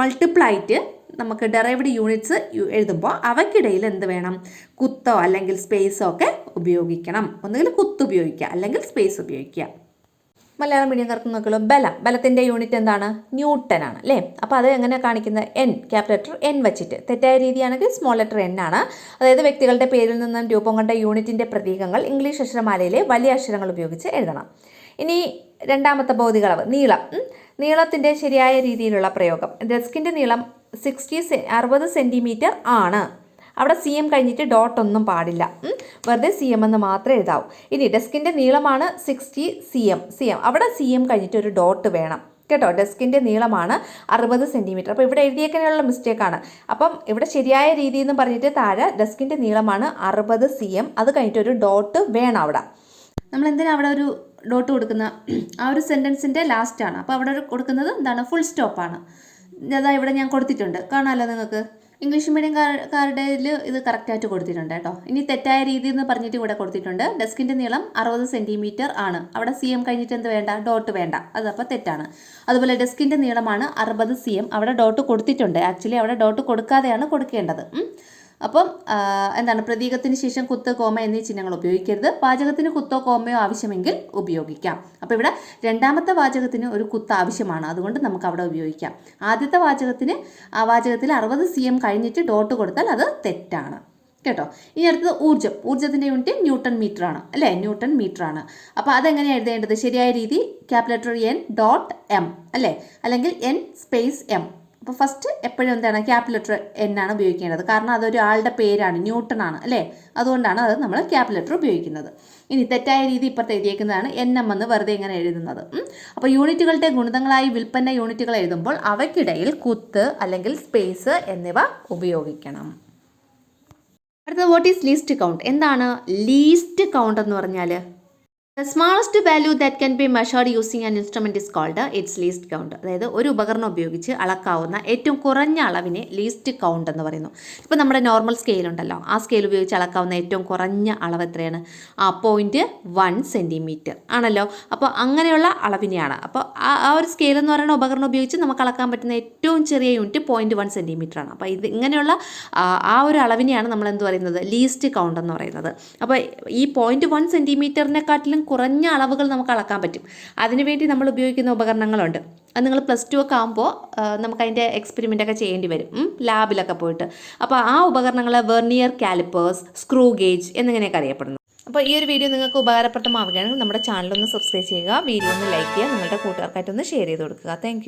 മൾട്ടിപ്പിളായിട്ട് നമുക്ക് ഡെറൈവ്ഡ് യൂണിറ്റ്സ് എഴുതുമ്പോൾ അവയ്ക്കിടയിൽ എന്ത് വേണം? കുത്തോ അല്ലെങ്കിൽ സ്പേസോ ഒക്കെ ഉപയോഗിക്കണം. ഒന്നുകിൽ കുത്ത് ഉപയോഗിക്കുക അല്ലെങ്കിൽ സ്പേസ് ഉപയോഗിക്കുക. മലയാളം മീഡിയംകാർക്ക് നോക്കുള്ളൂ. ബലത്തിൻ്റെ യൂണിറ്റ് എന്താണ്? ന്യൂട്ടൺ ആണ് അല്ലേ? അപ്പോൾ അത് എങ്ങനെ കാണിക്കുന്നത്? എൻ, ക്യാപിറ്റൽ ലെറ്റർ എൻ വെച്ചിട്ട്. തെറ്റായ രീതിയാണെങ്കിൽ സ്മോൾ ലെറ്റർ എൻ ആണ്. അതായത് വ്യക്തികളുടെ പേരിൽ നിന്നും രൂപം കൊണ്ട യൂണിറ്റിൻ്റെ പ്രതീകങ്ങൾ ഇംഗ്ലീഷ് അക്ഷരമാലയിലെ വലിയ അക്ഷരങ്ങൾ ഉപയോഗിച്ച് എഴുതണം. ഇനി രണ്ടാമത്തെ ഭൗതിക അളവ് നീളം. നീളത്തിൻ്റെ ശരിയായ രീതിയിലുള്ള പ്രയോഗം. ഡെസ്കിൻ്റെ നീളം 60 സെൻറ്റിമീറ്റർ ആണ്. അവിടെ സി എം കഴിഞ്ഞിട്ട് ഡോട്ട് ഒന്നും പാടില്ല. വെറുതെ സി എം എന്ന് മാത്രമേ എഴുതാവൂ. ഇനി ഡെസ്കിൻ്റെ നീളമാണ് 60 cm. അവിടെ സി എം കഴിഞ്ഞിട്ട് ഒരു ഡോട്ട് വേണം കേട്ടോ. ഡെസ്കിൻ്റെ നീളമാണ് 60 സെൻറ്റിമീറ്റർ. അപ്പോൾ ഇവിടെ എഴുതിയേക്കാനുള്ള മിസ്റ്റേക്കാണ്. അപ്പം ഇവിടെ ശരിയായ രീതി എന്ന് പറഞ്ഞിട്ട് താഴെ ഡെസ്കിൻ്റെ നീളമാണ് 60 cm, അത് കഴിഞ്ഞിട്ട് ഒരു ഡോട്ട് വേണം അവിടെ. നമ്മൾ എന്തിനാണ് അവിടെ ഒരു ഡോട്ട് കൊടുക്കുന്ന? ആ ഒരു സെൻറ്റൻസിൻ്റെ ലാസ്റ്റാണ്. അപ്പോൾ അവിടെ കൊടുക്കുന്നത് എന്താണ്? ഫുൾ സ്റ്റോപ്പാണ്. അതാ ഇവിടെ ഞാൻ കൊടുത്തിട്ടുണ്ട്, കാണാമല്ലോ നിങ്ങൾക്ക്. ഇംഗ്ലീഷ് മീഡിയംകാരുടെ ഇത് കറക്റ്റായിട്ട് കൊടുത്തിട്ടുണ്ട് കേട്ടോ. ഇനി തെറ്റായ രീതി എന്ന് പറഞ്ഞിട്ട് ഇവിടെ കൊടുത്തിട്ടുണ്ട്. ഡെസ്കിൻ്റെ നീളം 60 സെൻറ്റിമീറ്റർ ആണ്. അവിടെ സി എം കഴിഞ്ഞിട്ട് എന്ത് വേണ്ട? ഡോട്ട് വേണ്ട. അതപ്പോൾ തെറ്റാണ്. അതുപോലെ ഡെസ്കിൻ്റെ നീളമാണ് 60 cm. അവിടെ ഡോട്ട് കൊടുത്തിട്ടുണ്ട്. ആക്ച്വലി അവിടെ ഡോട്ട് കൊടുക്കാതെയാണ് കൊടുക്കേണ്ടത്. അപ്പം എന്താണ്? പ്രതീകത്തിന് ശേഷം കുത്ത്, കോമ എന്നീ ചിഹ്നങ്ങൾ ഉപയോഗിക്കരുത്. വാചകത്തിന് കുത്തോ കോമയോ ആവശ്യമെങ്കിൽ ഉപയോഗിക്കാം. അപ്പോൾ ഇവിടെ രണ്ടാമത്തെ വാചകത്തിന് ഒരു കുത്ത് ആവശ്യമാണ്, അതുകൊണ്ട് നമുക്ക് അവിടെ ഉപയോഗിക്കാം. ആദ്യത്തെ വാചകത്തിന് ആ വാചകത്തിൽ 60 cm കഴിഞ്ഞിട്ട് ഡോട്ട് കൊടുത്താൽ അത് തെറ്റാണ് കേട്ടോ. ഇനി അടുത്തത് ഊർജ്ജം. ഊർജ്ജത്തിൻ്റെ യൂണിറ്റ് ന്യൂട്ടൺ മീറ്റർ ആണ് അല്ലേ? ന്യൂട്ടൺ മീറ്റർ ആണ്. അപ്പോൾ അതെങ്ങനെയാണ് എഴുതേണ്ടത്? ശരിയായ രീതി capital letter N dot M അല്ലേ, അല്ലെങ്കിൽ എൻ സ്പേസ് എം. അപ്പോൾ ഫസ്റ്റ് എപ്പോഴും എന്താണ്? ക്യാപിറ്റൽ ലെറ്റർ എൻ ആണ് ഉപയോഗിക്കേണ്ടത്. കാരണം അതൊരു ആളുടെ പേരാണ്, ന്യൂട്ടൺ ആണ് അല്ലേ? അതുകൊണ്ടാണ് അത് നമ്മൾ ക്യാപിറ്റൽ ലെറ്റർ ഉപയോഗിക്കുന്നത്. ഇനി തെറ്റായ രീതി ഇപ്പുറത്ത് എഴുതിയേക്കുന്നതാണ് എൻ എം എന്ന് വെറുതെ ഇങ്ങനെ എഴുതുന്നത്. അപ്പോൾ യൂണിറ്റുകളുടെ ഗുണിതങ്ങളായി വിൽപ്പന യൂണിറ്റുകൾ എഴുതുമ്പോൾ അവയ്ക്കിടയിൽ കുത്ത് അല്ലെങ്കിൽ സ്പേസ് എന്നിവ ഉപയോഗിക്കണം. അടുത്തത് വാട്ട് ഈസ് ലീസ്റ്റ് കൗണ്ട്? എന്താണ് ലീസ്റ്റ് കൗണ്ട് എന്ന് പറഞ്ഞാൽ? The smallest value that can be measured using an instrument is called its least count. അതായത് ഒരു ഉപകരണം ഉപയോഗിച്ച് അളക്കാവുന്ന ഏറ്റവും കുറഞ്ഞ അളവിനെ ലീസ്റ്റ് കൗണ്ട് എന്ന് പറയുന്നു. ഇപ്പോൾ നമ്മുടെ നോർമൽ സ്കെയിൽ ഉണ്ടല്ലോ, ആ സ്കെയിൽ ഉപയോഗിച്ച് അളക്കാവുന്ന ഏറ്റവും കുറഞ്ഞ അളവ് എത്രയാണ്? 0.1 സെൻറ്റിമീറ്റർ ആണല്ലോ. അപ്പോൾ അങ്ങനെയുള്ള അളവിനെയാണ്. അപ്പോൾ ആ ഒരു സ്കെയിൽ എന്ന് പറയുന്ന ഉപകരണം ഉപയോഗിച്ച് നമുക്ക് അളക്കാൻ പറ്റുന്ന ഏറ്റവും ചെറിയ യൂണിറ്റ് 0.1 സെൻറ്റിമീറ്റർ ആണ്. അപ്പോൾ ഇത് ഇങ്ങനെയുള്ള ആ ഒരു അളവിനെയാണ് നമ്മൾ എന്ത് പറയുന്നത്? ലീസ്റ്റ് കൗണ്ട് എന്ന് പറയുന്നത്. അപ്പോൾ ഈ 0.1 സെൻറ്റിമീറ്ററിനെക്കാട്ടിലും കുറഞ്ഞ അളവുകൾ നമുക്ക് അളക്കാൻ പറ്റും. അതിനുവേണ്ടി നമ്മൾ ഉപയോഗിക്കുന്ന ഉപകരണങ്ങളുണ്ട്. അത് നിങ്ങൾ +2 ഒക്കെ ആകുമ്പോൾ നമുക്കതിൻ്റെ എക്സ്പെരിമെൻ്റൊക്കെ ചെയ്യേണ്ടി വരും, ലാബിലൊക്കെ പോയിട്ട്. അപ്പോൾ ആ ഉപകരണങ്ങൾ വെർനിയർ കാലിപ്പേഴ്സ്, സ്ക്രൂ ഗേജ് എന്നിങ്ങനെയൊക്കെ അറിയപ്പെടുന്നു. അപ്പോൾ ഈ ഒരു വീഡിയോ നിങ്ങൾക്ക് ഉപകാരപ്രദമാവുകയാണെങ്കിൽ നമ്മുടെ ചാനലൊന്ന് സബ്സ്ക്രൈബ് ചെയ്യുക, വീഡിയോ ഒന്ന് ലൈക്ക് ചെയ്യുക, നിങ്ങളുടെ കൂട്ടുകാർക്കായിട്ടൊന്ന് ഷെയർ ചെയ്ത് കൊടുക്കുക. താങ്ക്